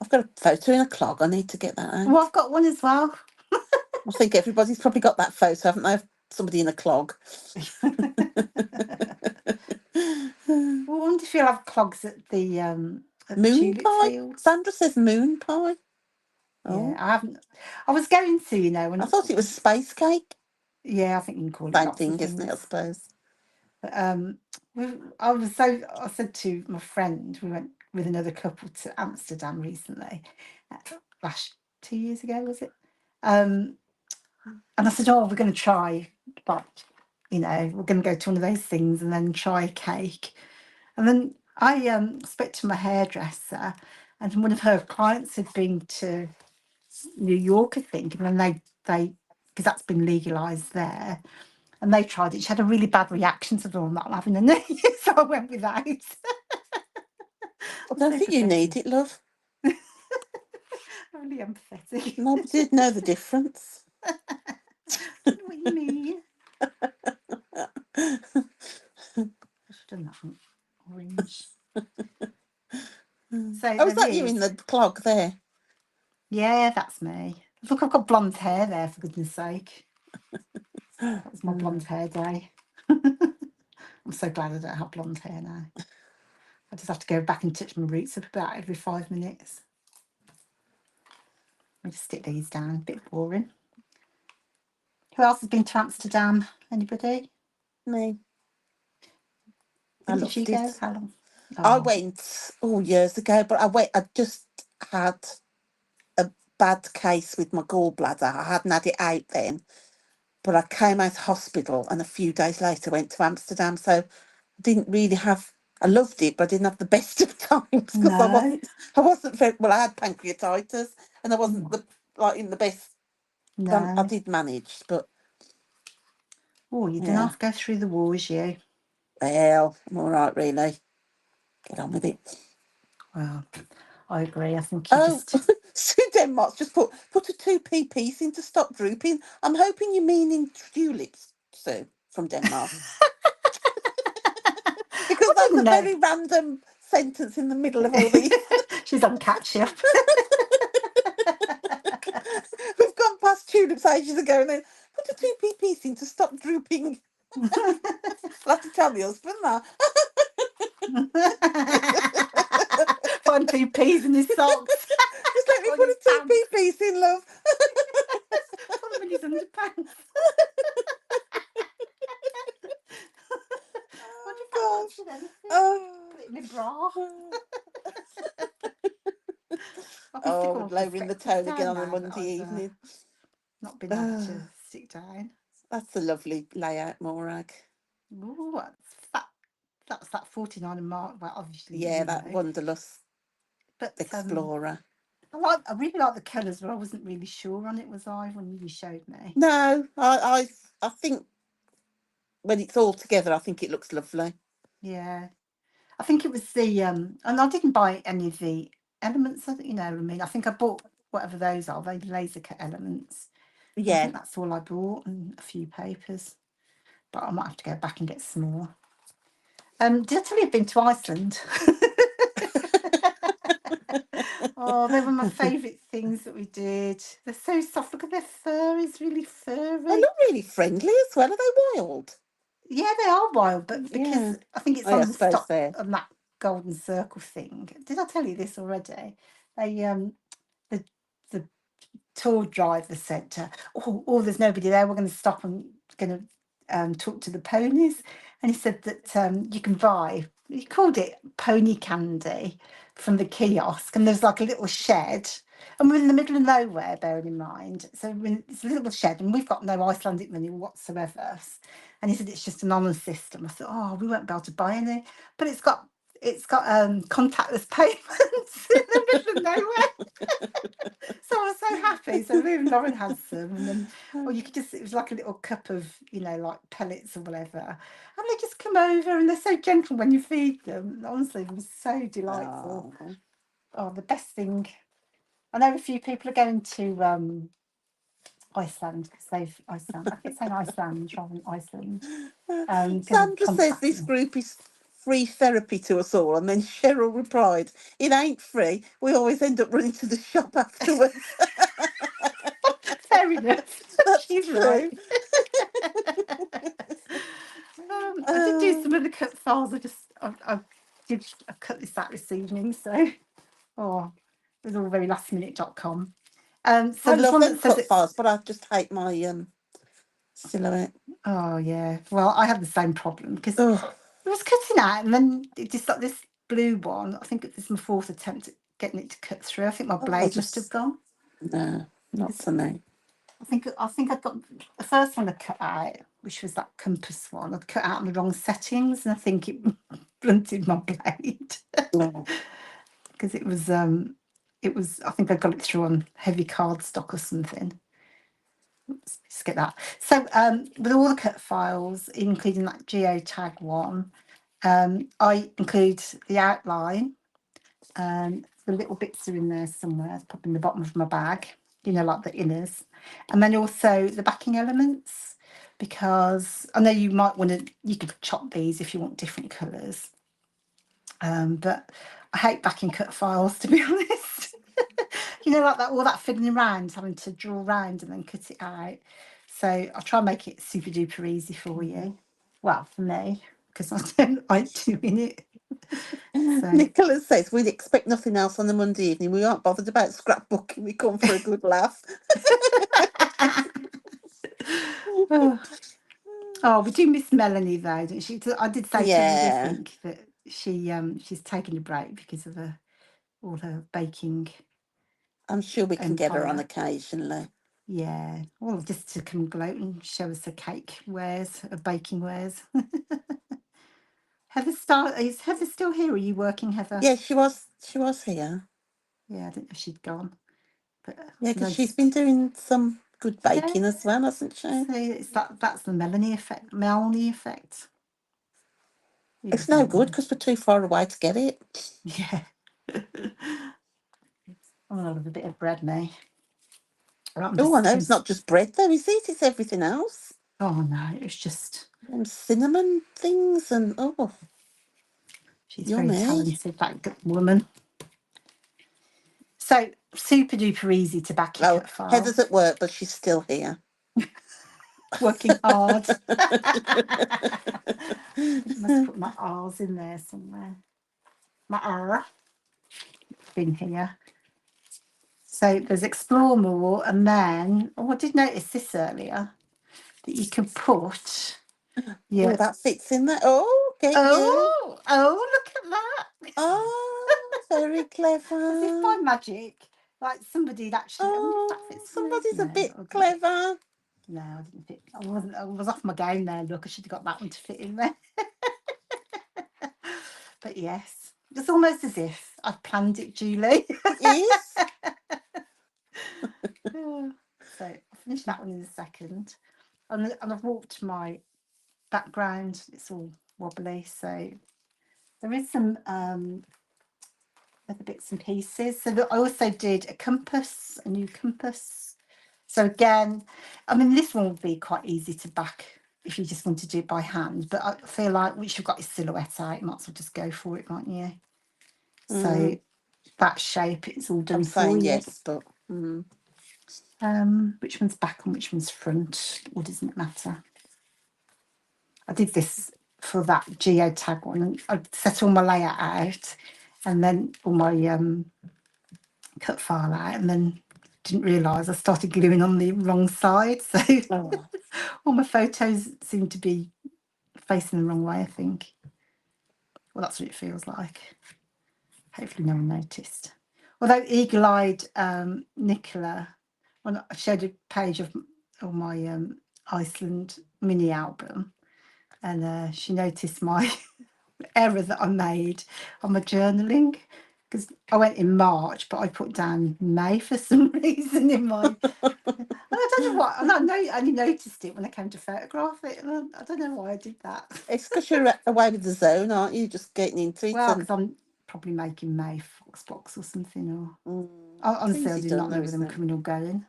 I've got a photo in a clog. I need to get that Well, out. I've got one as well. I think everybody's probably got that photo, haven't they? Of somebody in a clog. Well, I wonder if you'll have clogs at the Moon tulip pie? fields. Sandra says moon pie. Yeah, Oh, I haven't. I was going to, I when thought it was space cake. yeah, I think you can call it Same lots of thing, isn't it, I things. suppose? But I said to my friend, we went with another couple to Amsterdam recently, last 2 years ago, was it? And I said, oh, we're going to try, like, we're going to go to one of those things and then try a cake. And then I spoke to my hairdresser, and one of her clients had been to New York, I think, and then they because that's been legalised there. And they tried it. She had a really bad reaction to them not having a knee, so I went without. I I'm don't so think you need pathetic. it, love. Really empathetic. Nobody would know the difference. I don't know what you mean. I should have done that one orange. So Oh, is there that you in is. the clog there? Yeah, that's me. Look, I've got blonde hair there, for goodness sake. That was my blonde hair day. I'm so glad I don't have blonde hair now. I just have to go back and touch my roots up about every 5 minutes. Let me just stick these down. A bit boring. Who else has been to Amsterdam? Anybody? Me. I When did you loved go? it. How long? I Oh, went years ago, but I just had a bad case with my gallbladder. I hadn't had it out then, but I came out of hospital and a few days later went to Amsterdam. So I didn't really have I loved it, but I didn't have the best of times because No, I wasn't very well. I had pancreatitis, and I wasn't mm, the like in the best. But I no. did manage, but Oh, you didn't yeah. have to go through the wars, you. Well, I'm all right, really. Get on with it. Well, I agree. I think you Oh, just. Sue Denmark's just put a 2p piece in to stop drooping. I'm hoping you mean in tulips, Sue, from Denmark, because I that's didn't a know. very random sentence in the middle of all these. She's on catch up. We've gone past tulips ages ago, and then put a 2p piece in to stop drooping. I'll have to tell my husband that. Find two peas in his socks Just let me or in put his a pants. 2p piece in, love. Put them in his underpants. What do you find Oh that should anything? gosh. Put it in a bra. Oh. I can stick Oh, all lowering the perspective tone again down on a now that Monday I've evening. not been able to Oh, sit down. that's a lovely layout, Morag. Ooh, that's that 49 mark. Well, obviously Yeah, you that know, wanderlust but explorer. I really like the colours, but I wasn't really sure on it. Was I when you showed me? No, I think when it's all together, I think it looks lovely. Yeah, I think it was the and I didn't buy any of the elements. You know, what I mean, I think I bought whatever those are. They laser cut elements. I Yeah. think that's all I bought and a few papers. But I might have to go back and get some more. Did I tell you I've been to Iceland? Oh, they were my favourite things that we did. They're so soft. Look at their fur; it's really They furry. look really friendly as well. Are they wild? Yeah, they are wild, but Yeah. because I think it's Oh, yeah, I on the suppose stock so. on that golden circle thing. Did I tell you this already? They the the tour driver said, "Oh, there's nobody there. We're going to stop and going to talk to the ponies." And he said that you can buy. He called it pony candy from the kiosk, and there's like a little shed, and we're in the middle of nowhere. Bearing in mind, so it's a little shed, and we've got no Icelandic money whatsoever. And he said it's just an honour system. I thought, oh, we won't be able to buy any, but it's got contactless payments in the middle of nowhere. So I was so happy. So me and Lauren had some, and then, or you could just, it was like a little cup of, like pellets or whatever. And they just come over and they're so gentle when you feed them. Honestly, it was so delightful. Oh, Oh, the best thing. I know a few people are going to Iceland because I keep saying Iceland rather than Iceland. Going to Sandra says this contacting. group is free therapy to us all, and then Cheryl replied, "It ain't free. We always end up running to the shop afterwards." Fair enough. That's She's right. true. I did do Uh, some of the cut files. I cut this out this evening, so it was all very lastminute.com. So I there's love one them that says cut it's files, but I just hate my silhouette. oh yeah. Well, I had the same problem because Oh, it was cutting out, and then it just like this blue one. I think it was my fourth attempt at getting it to cut through. I think my oh, I blade must have just gone. no, not 'Cause for me. I got the first one I cut out, which was that compass one. I'd cut out in the wrong settings, and I think it blunted my blade No. because it was. I think I got it through on heavy cardstock or something. Oops, just get that. So with all the cut files, including that geotag one, I include the outline. The little bits are in there somewhere. It's probably in the bottom of my bag, like the inners. And then also the backing elements, because I know you could chop these if you want different colours. But I hate backing cut files, to be honest. Like that, all that fiddling around, having to draw around and then cut it out. So I'll try and make it super duper easy for you. Well, for me, because I don't like doing it. So Nicholas says we'd expect nothing else on the Monday evening. We aren't bothered about scrapbooking. We come for a good laugh. oh, we do miss Melanie though, don't she? I did say to her this Yeah, week that she's taking a break because of all her baking I'm sure we can get her on empire. occasionally. Yeah, well, just to come gloat and show us her cake wares, her baking wares. Is Heather still here? Or are you working, Heather? Yeah, she was here. Yeah, I didn't know if she'd gone, but Yeah, I because she's been noticed. doing some good Yeah, baking as well, hasn't she? so it's that's the Melanie effect. Melanie effect. It's Who's no good Melanie? because we're too far away to get it. Yeah. I'm gonna have a bit of bread now. Right, I'm Oh, I just know. It's doing. not just bread, though, is it? It's everything else. Oh no, it's just Them cinnamon things and oh, she's very yummy. talented, that woman. So super duper easy to back your Oh, cut file. Heather's at work, but she's still here. Working hard. I must put my R's in there somewhere. My R in here. So there's explore more, and then I did notice this earlier that you can put Oh, your that fits in there. Oh, get you. look at that. Oh, very As if by clever. magic, like somebody'd actually. I wonder if that Oh, fits in there. somebody's a No, bit I didn't. clever. No, I didn't fit. I wasn't. I was off my game there. Look, I should have got that one to fit in there. But yes, it's almost as if I've planned it, Julie. It is. So I'll finish that one in a second. And I've walked my background. It's all wobbly, so there is some other bits and pieces. So I also did a new compass. So again, I mean, this one would be quite easy to back if you just want to do it by hand. But I feel like once you've got your silhouette out, you might as well just go for it, mightn't you? So that shape, it's all done I'm for saying you. yes, but Which one's back and which one's front? Or doesn't it matter? I did this for that geotag one. I set all my layout out and then all my cut file out, and then didn't realise I started gluing on the wrong side. So oh, all my photos seem to be facing the wrong way, I think. Well, that's what it feels like. Hopefully no one noticed. Although eagle-eyed Nicola, when I showed a page of all my Iceland mini album, and she noticed my error that I made on my journaling, because I went in March, but I put down May for some reason in my. And I don't know why. And I only noticed it when I came to photograph it. And I don't know why I did that. it's because you're away with the zone, aren't you? Just getting into it Well, and because I'm probably making May Fox box or something. Or it's honestly, I easy do done not know though, whether isn't I'm it? coming or going.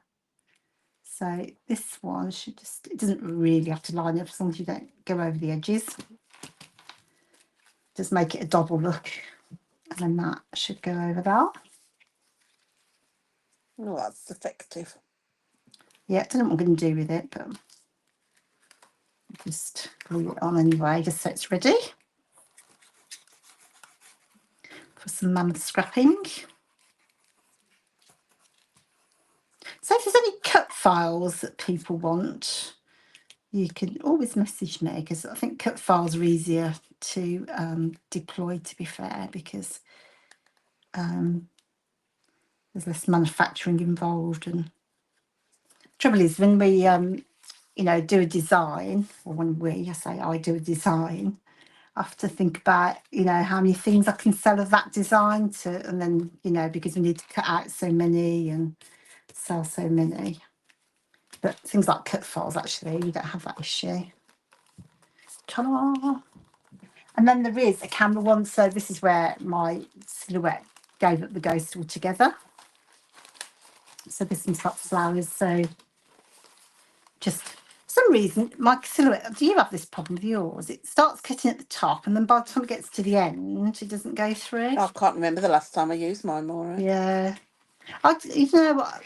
So this one should just. It doesn't really have to line up as long as you don't go over the edges. Just make it a double look, and then that should go over that. Oh, that's effective. Yeah, I don't know what I'm going to do with it, but just glue it on anyway, just so it's ready for some mammoth scrapping. So if there's any cut files that people want, you can always message me, because I think cut files are easier to deploy, to be fair, because there's less manufacturing involved. And trouble is, when we do a design, or when I say I do a design, I have to think about, how many things I can sell of that design and then, because we need to cut out so many and sell so many. But things like cut files, actually, you don't have that issue. Ta-da! And then there is a camera one. So this is where my silhouette gave up the ghost altogether. So this one's got flowers. So just for some reason, my silhouette, do you have this problem with yours? It starts cutting at the top, and then by the time it gets to the end, it doesn't go through. I can't remember the last time I used mine, Maura. Yeah. I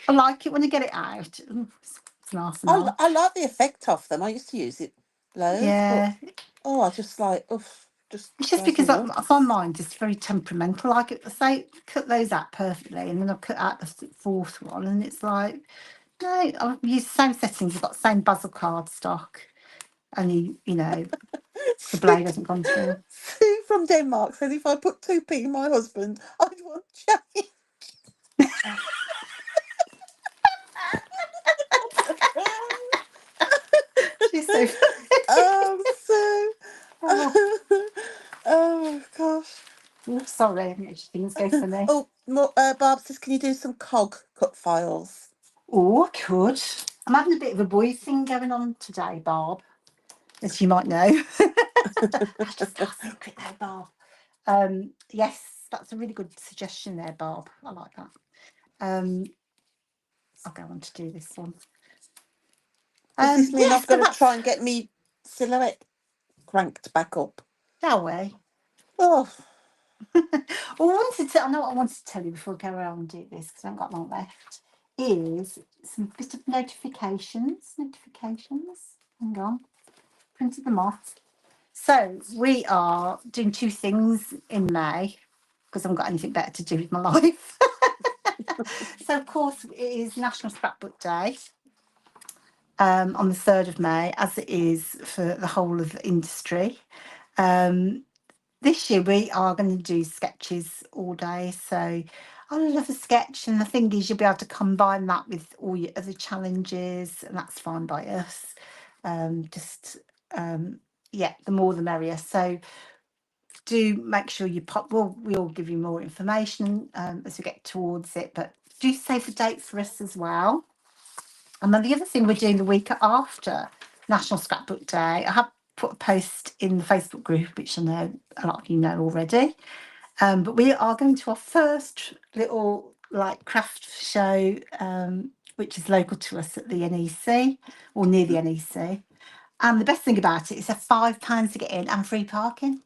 like it when I get it out. Ooh, it's an arsenal. I like the effect of them. I used to use it loads, but Yeah. I just like, oof, just It's just drives me because I find nuts. mine just very temperamental. Like I say, cut those out perfectly, and then I've cut out the fourth one, and it's like, no, I've used the same settings. I've got the same basil cardstock, and the Sue, blade hasn't gone through. Sue from Denmark says if I put 2p in my husband, I'd want change. She's so funny. So Oh, sorry, I'm making things go funny. Oh, Barb says, can you do some cog cut files? Oh, I could. I'm having a bit of a boy thing going on today, Barb, as you might know. That's just our secret there, Barb. Yes, that's a really good suggestion there, Barb. I like that. I'll go on to do this one. Does this mean Yes, I've got so to that's try and get me silhouette cranked back up? shall we? Oh, I know what I wanted to tell you before I go around and do this because I haven't got long left. Is some bit of notifications. Hang on, printed them off. So we are doing two things in May because I haven't got anything better to do with my life. So of course it is National Scrapbook Day on the 3rd of May, as it is for the whole of the industry. This year we are going to do sketches all day. So I love a sketch, and the thing is you'll be able to combine that with all your other challenges, and that's fine by us. Yeah, the more the merrier. So do make sure you pop. We'll give you more information as we get towards it, but do save the date for us as well. And then the other thing we're doing the week after National Scrapbook Day, I have put a post in the Facebook group, which I know a lot of you know already. But we are going to our first little like craft show, which is local to us at the NEC or near the NEC. And the best thing about it is they're £5 to get in and free parking.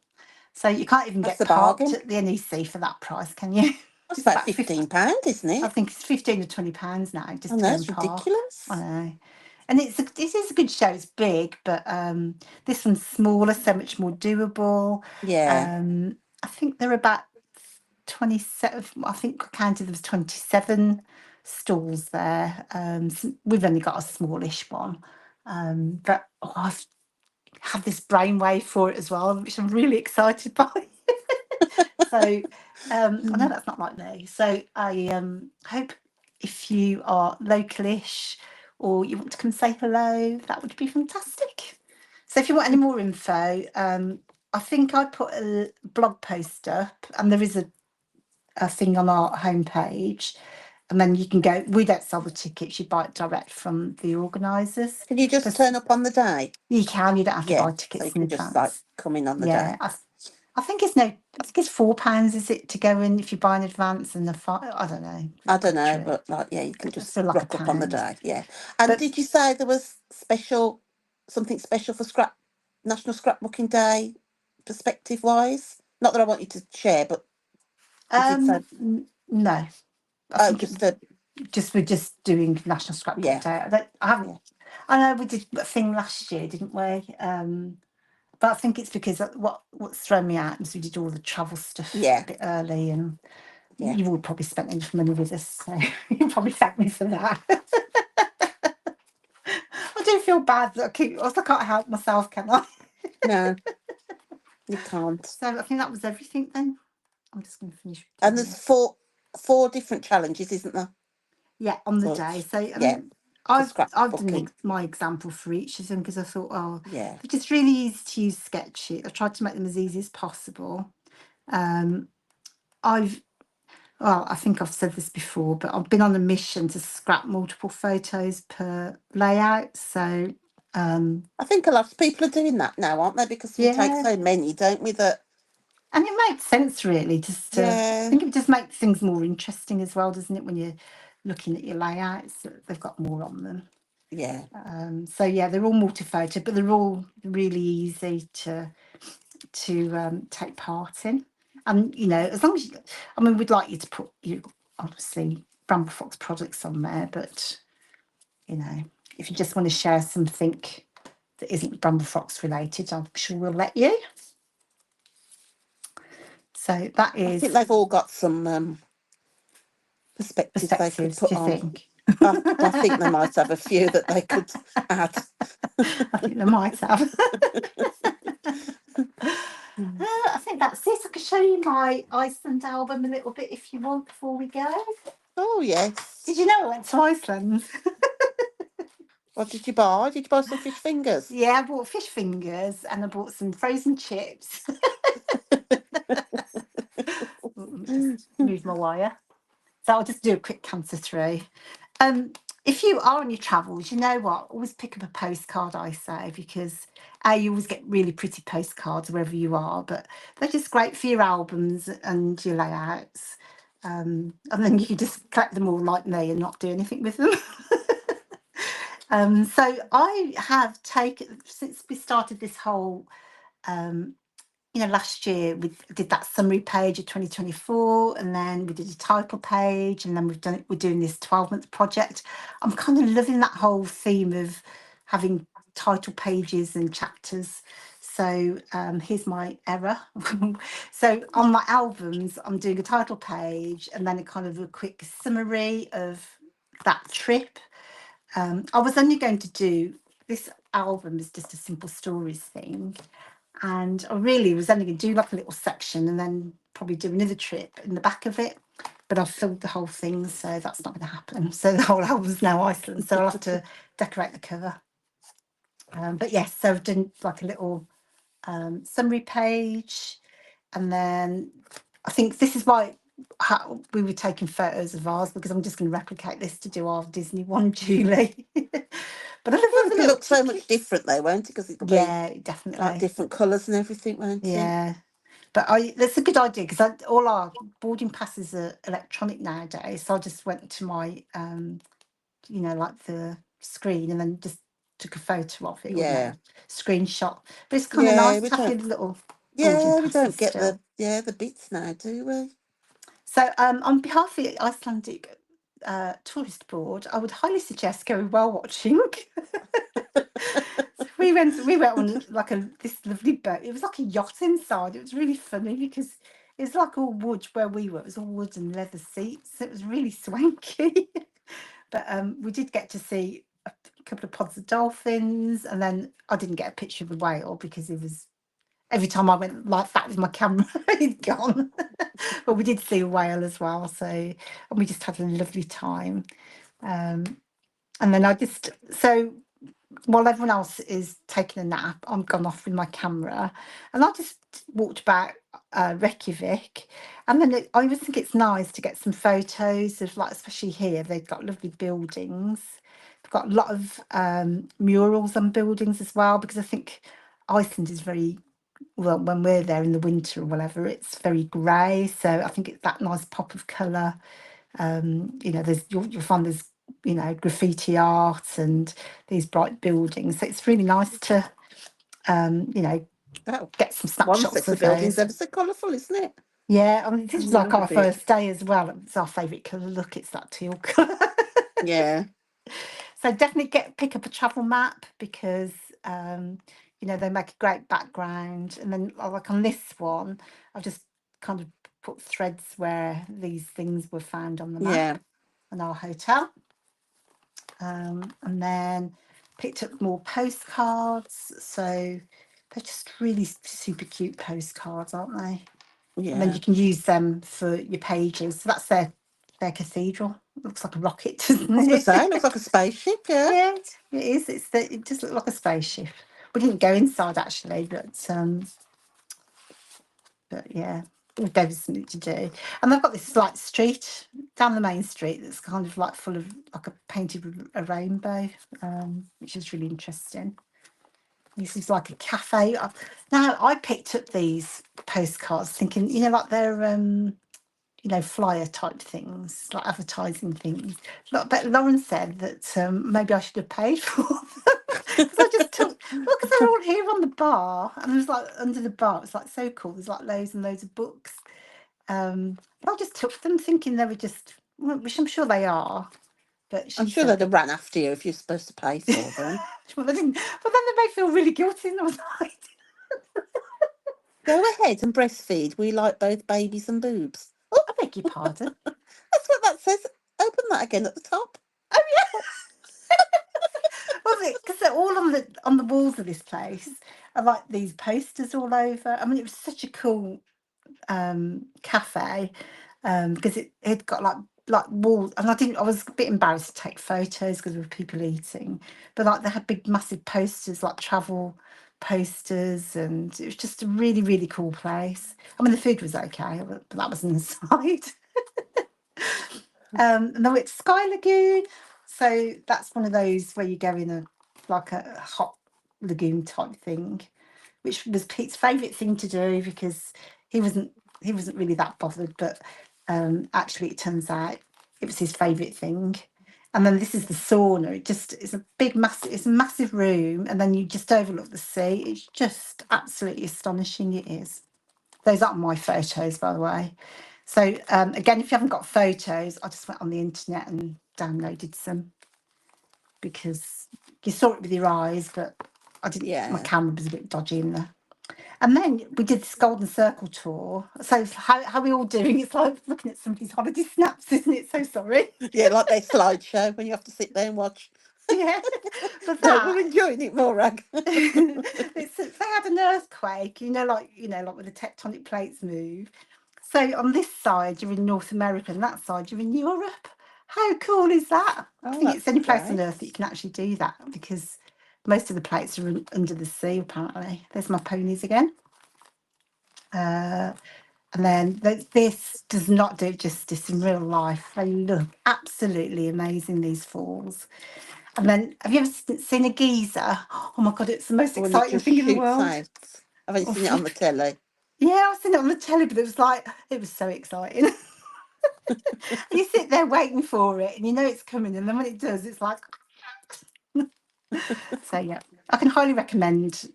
So you can't even that's get a parked bargain. at the NEC for that price, can you? That's It's about about 50. £15, isn't I it? think it's £15 or £20 now I just to know, go it's and park. I ridiculous. know. And it is a good show. It's big, but this one's smaller, so much more doable. Yeah. I think there are about 27. I think I counted there was 27 stalls there. So we've only got a smallish one, but I've had this brainwave for it as well, which I'm really excited by. So I know that's not like me. So I hope if you are localish or you want to come say hello, that would be fantastic. So if you want any more info, I think I put a blog post up, and there is a thing on our homepage, and then you can go. We don't sell the tickets; you buy it direct from the organisers. Can you just Because turn up on the day? you can, you don't have to Yeah. buy So you tickets in can just like advance. come in on the Yeah, day. I think it's no. I think it's £4. Is it to go in if you buy in advance, and the I don't know. I It's don't probably know, true. but like, yeah, you can I just feel like a rock up on the pound. day. Yeah. And But did you say there was something special for National Scrapbooking Day, perspective wise? Not that I want you to share, but you did say, no, I oh, think just a, we're just doing National Scrapbook yeah, Day. I haven't. yeah, I know we did a thing last year, didn't we? But I think it's because what's thrown me out is we did all the travel stuff a yeah, bit early, and yeah. you've all probably spent enough money with us, so you probably thank me for that. I do feel bad that I can't help myself, can I? No, you can't. So I think that was everything then. I'm just going to finish And doing there's this. four different challenges, isn't there? Yeah, on the For, day. So I yeah, mean, for I've done scrapbooking. my example for each of them because I thought, oh, Yeah. they're just really easy to use sketchy. I tried to make them as easy as possible. Um, I've I think I've said this before, but I've been on a mission to scrap multiple photos per layout. So I think a lot of people are doing that now, aren't they? Because we take yeah, so many, don't we, that, and it makes sense really, just to I yeah, think it just makes things more interesting as well, doesn't it? When you're looking at your layouts, they've got more on them. yeah. So yeah, they're all multi-photo, but they're all really easy to take part in. And as long as I mean, we'd like you to put obviously Bramble Fox products on there, but if you just want to share something that isn't Bramble Fox related, I'm sure we'll let you. So that I think is they've all got some perspectives they could perspectives. put Do you on. think? I think they might have a few that they could add. I think they might have. I think that's it. I can show you my Iceland album a little bit if you want before we go. Oh, yes. Did you know I went to Iceland? What did you buy? Did you buy some fish fingers? Yeah, I bought fish fingers and I bought some frozen chips. move my wire. So I'll just do a quick canter through. Um, if you are on your travels, you know what? Always pick up a postcard, I say, because you always get really pretty postcards wherever you are, but they're just great for your albums and your layouts. And then you can just collect them all like me and not do anything with them. So I have taken, since we started this whole last year we did that summary page of 2024, and then we did a title page, and then we're doing this 12-month project. I'm kind of loving that whole theme of having title pages and chapters. So here's my error. So on my albums, I'm doing a title page and then a kind of a quick summary of that trip. I was only going to do this album is just a simple stories thing, and I really was only going to do like a little section and then probably do another trip in the back of it. But I've filled the whole thing, so that's not going to happen. So the whole album's now Iceland, so I'll have to decorate the cover. But yes, so I've done like a little summary page, and then I think this is why we were taking photos of ours, because I'm just going to replicate this to do our Disney one, Julie. But I love all the It little look so much tickets. different though, won't it? Because it'll be Yeah, like definitely. different colours and everything, won't it? Yeah. But that's a good idea, because all our boarding passes are electronic nowadays. So I just went to my, like the screen, and then just took a photo of it, or Yeah. screenshot. But it's kind of Yeah, nice we to have your don't. little boarding Yeah, we passes don't get still. the bits now, do we? So on behalf of the Icelandic Tourist Board, I would highly suggest going whale watching. So we went on like this lovely boat. It was like a yacht inside. It was really funny because it's like all wood where we were. It was all wood and leather seats. It was really swanky. But we did get to see a couple of pods of dolphins, and then I didn't get a picture of the whale because it was every time I went like that with my camera, he'd gone. But we did see a whale as well, and we just had a lovely time. Um, and then while everyone else is taking a nap, I'm gone off with my camera, and I just walked back Reykjavik, and then I always think it's nice to get some photos of, like, especially here, they've got lovely buildings. They've got a lot of murals on buildings as well, because I think Iceland is very, well, when we're there in the winter or whatever, it's very grey. So I think it's that nice pop of colour. You'll find there's graffiti art and these bright buildings. So it's really nice to Oh, get some one snapshots set of of buildings those. ever so colourful, isn't it? Yeah, I mean, this is I like love a our bit. first day as well. It's our favourite colour. Look, it's that teal colour. Yeah, So definitely pick up a travel map, because they make a great background. And then, like on this one, I've just kind of put threads where these things were found on the yeah, map and our hotel. And then picked up more postcards. So they're just really super cute postcards, aren't they? And then yeah. you can use them for your pages. So that's their cathedral. It looks like a rocket, doesn't I was going to say, it it? looks like a spaceship, yeah. Yeah, it is. It does look like a spaceship. We didn't go inside actually, but yeah, it gave us something to do. And they've got this like street down the main street that's kind of like full of, like, a painted with a rainbow, which is really interesting. This is like a cafe. Now I picked up these postcards thinking, like they're flyer type things, like advertising things. But Lauren said that maybe I should have paid for them, because I just took. Well, because they're all here on the bar, and there's like under the bar. It's like so cool. There's like loads and loads of books. I just took them thinking they were just, which I'm sure they are. But I'm she sure said, they'd have ran after you if you're supposed to pay for them. well, they didn't. But then they made me feel really guilty, and I was like, Go ahead and breastfeed. We like both babies and boobs. Oh, I beg your pardon. that's what that says. Open that again at the top. Oh yeah. Well, because they're all on the walls of this place are like these posters all over. I mean, it was such a cool cafe, because it had got like walls, and I was a bit embarrassed to take photos because there were people eating, but like they had big massive posters like travel posters, and it was just a really, really cool place. I mean, the food was okay, but that was an aside. And then we went to Sky Lagoon. So that's one of those where you go in a like a hot lagoon type thing, which was Pete's favourite thing to do because he wasn't he wasn't really that bothered, but actually it turns out it was his favourite thing. And then this is the sauna. It's a big massive it's a massive room, and then you just overlook the sea. It's just absolutely astonishing. It is. Those aren't my photos, by the way. So again, if you haven't got photos, I just went on the internet and downloaded some because you saw it with your eyes, but I didn't. My Yeah. camera was a bit dodgy in there. And then we did this Golden Circle tour. So how are we all doing? It's like looking at somebody's holiday snaps, isn't it? So sorry. Yeah, like their slideshow when you have to sit there and watch. Yeah, but No, we're that enjoying it, Morag. they had an earthquake, like when the tectonic plates move. So on this side you're in North America, and that side you're in Europe. How cool is that? I Oh, think it's the that's only place on great. Earth that you can actually do that because most of the plates are under the sea. Apparently, there's my ponies again. And then this does not do justice in real life. They look absolutely amazing, these falls. And then, have you ever seen a geyser? Oh my God, it's the most When it exciting just thing in the shoots world. out. I've only Oh, seen it on the flip. telly. Yeah, I've seen it on the telly, but it was so exciting. You sit there waiting for it, and you know it's coming, and then when it does, it's like. So yeah, I can highly recommend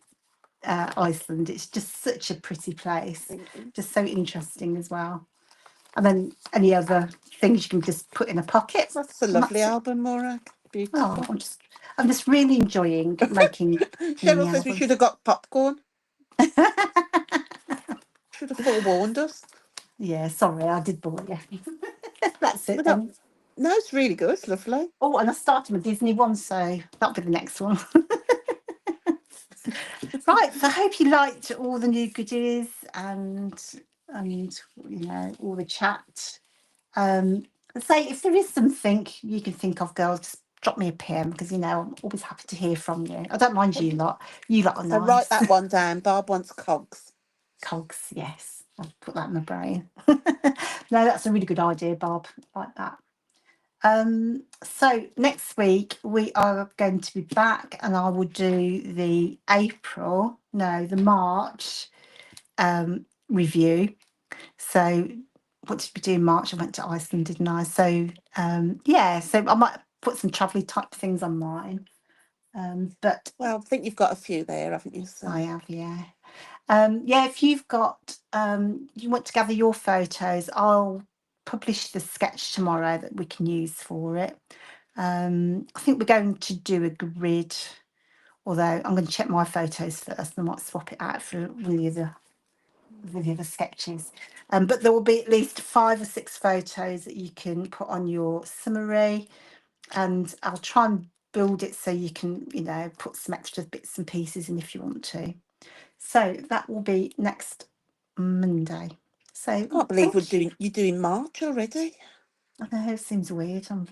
Iceland. It's just such a pretty place, just so interesting as well. And then any other things you can just put in a pocket, That's a and lovely that's it. album, Morag. Oh, Beautiful. I'm just really enjoying making mini Cheryl says we albums. should have got popcorn. Should have forewarned us. Yeah, sorry, I did bore you. That's it But no, then. no, it's really good. It's lovely. Oh, and I started with Disney one, so that'll be the next one. Right, so I hope you liked all the new goodies and all the chat. Say if there is something you can think of, girls, just drop me a PM because I'm always happy to hear from you. I don't mind you lot. You lot are So write nice. that one down. Barb wants cogs. Cogs, yes. I'll put that in my brain. No, that's a really good idea, Bob. Like that. So next week we are going to be back, and I will do the March review. So what did we do in March? I went to Iceland, didn't I? So so I might put some travelly type things on mine. But Well, I think you've got a few there, haven't you? So I have, yeah. If you've got you want to gather your photos, I'll publish the sketch tomorrow that we can use for it. I think we're going to do a grid, although I'm going to check my photos first and I might swap it out for the other sketches. But there will be at least 5 or 6 photos that you can put on your summary, and I'll try and build it so you can, put some extra bits and pieces in if you want to. So that will be next Monday. So can't believe thank you. you're doing March already. I know it seems weird. I'm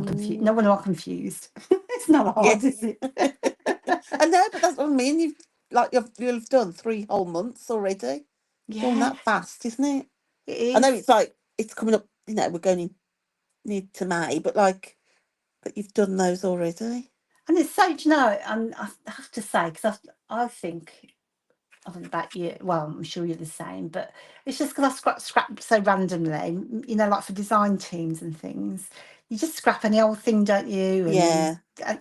confused. Mm, No wonder I'm confused. It's not yeah. hard, is it? I know, but that's what I mean. You've done 3 whole months already. Going Yeah, that fast, isn't it? it I know is. it's like it's coming up. We're going in near to May, but that you've done those already. And it's so, and I have to say, because I think, I don't know about you, well, I'm sure you're the same, but it's just because I scrap so randomly, like for design teams and things, you just scrap any old thing, don't you? And Yeah.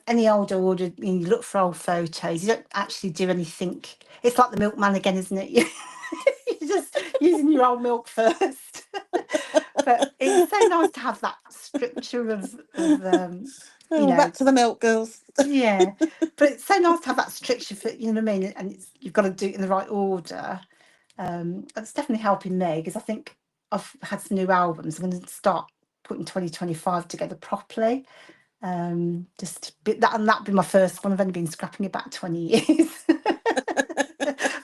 any old order, you look for old photos, you don't actually do anything. It's like the milkman again, isn't it? You're just using your old milk first. But it's so nice to have that structure of you Oh, know, back to the milk girls. yeah, but it's so nice to have that structure for what I mean, and you've got to do it in the right order. It's definitely helping me because I think I've had some new albums. I'm going to start putting 2025 together properly. That'll be my first one. I've only been scrapping about 20 years.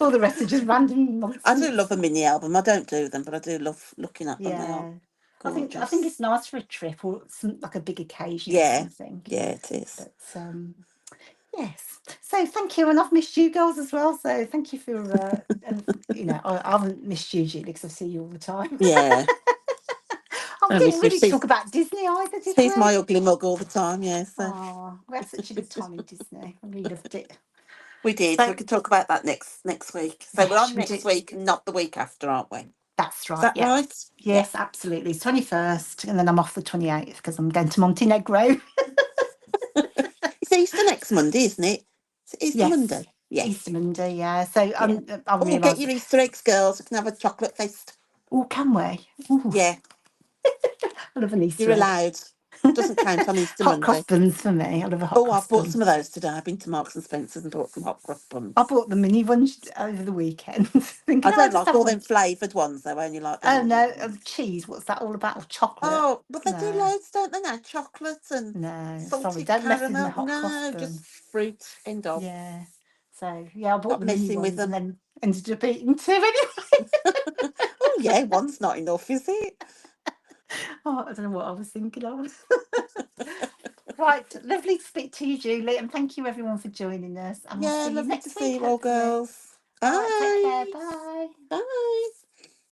All the rest are just random I do nonsense. love a mini album. I don't do them, but I do love looking at them. They are Yeah, I think it's gorgeous. nice for a trip or like a big occasion or Yeah, something. yeah, it is. But Yes. So thank you, and I've missed you girls as well. So thank you for, and I haven't missed you, Julie, because I see you all the time. Yeah. I I didn't miss you. really talk about Disney either, did Sees we? my ugly mug all the time, yeah. So Oh, we had such a good time in Disney. I really loved it. we did. So So we can talk about that next week. So we're yes, on we do. next week, not the week after, aren't we? That's Is right. that Yeah. right? Yeah. Yes, absolutely. It's 21st, and then I'm off the 28th because I'm going to Montenegro. It's Easter next Monday, isn't it? It's Easter Yes, Monday. Yeah. Easter Monday. Yeah. So Yeah. I Oh, get realise. your Easter eggs, girls. We can have a chocolate fest. Oh, can we? Ooh, Yeah, I love an you're Easter egg. allowed. Doesn't count on Easter Hot cross Monday. buns for me. I love a hot Oh, cross I've bought bun. some of those today. I've been to Marks and Spencer's and bought some hot cross I buns. bought the mini ones over the weekend, thinking, I oh, I'll don't just like have all them one. flavoured ones, though. I only like the Oh normal no, ones. cheese. What's that all about? Or chocolate? Oh, but they do No, loads, don't they now? Chocolate and no. Sorry, salted don't mess with my caramel. hot cross No, bun. just fruit. End of. Yeah. So yeah, I bought Stop the mini messing with ones and them. then ended up eating two anyway. Oh, yeah, one's not enough, is it? Oh, I don't know what I was thinking of. Right, lovely to speak to you, Julie, and thank you everyone for joining us. And we'll Yeah, see you lovely to next see week, you all, hopefully. girls. All right, take care. Bye. Bye. Bye.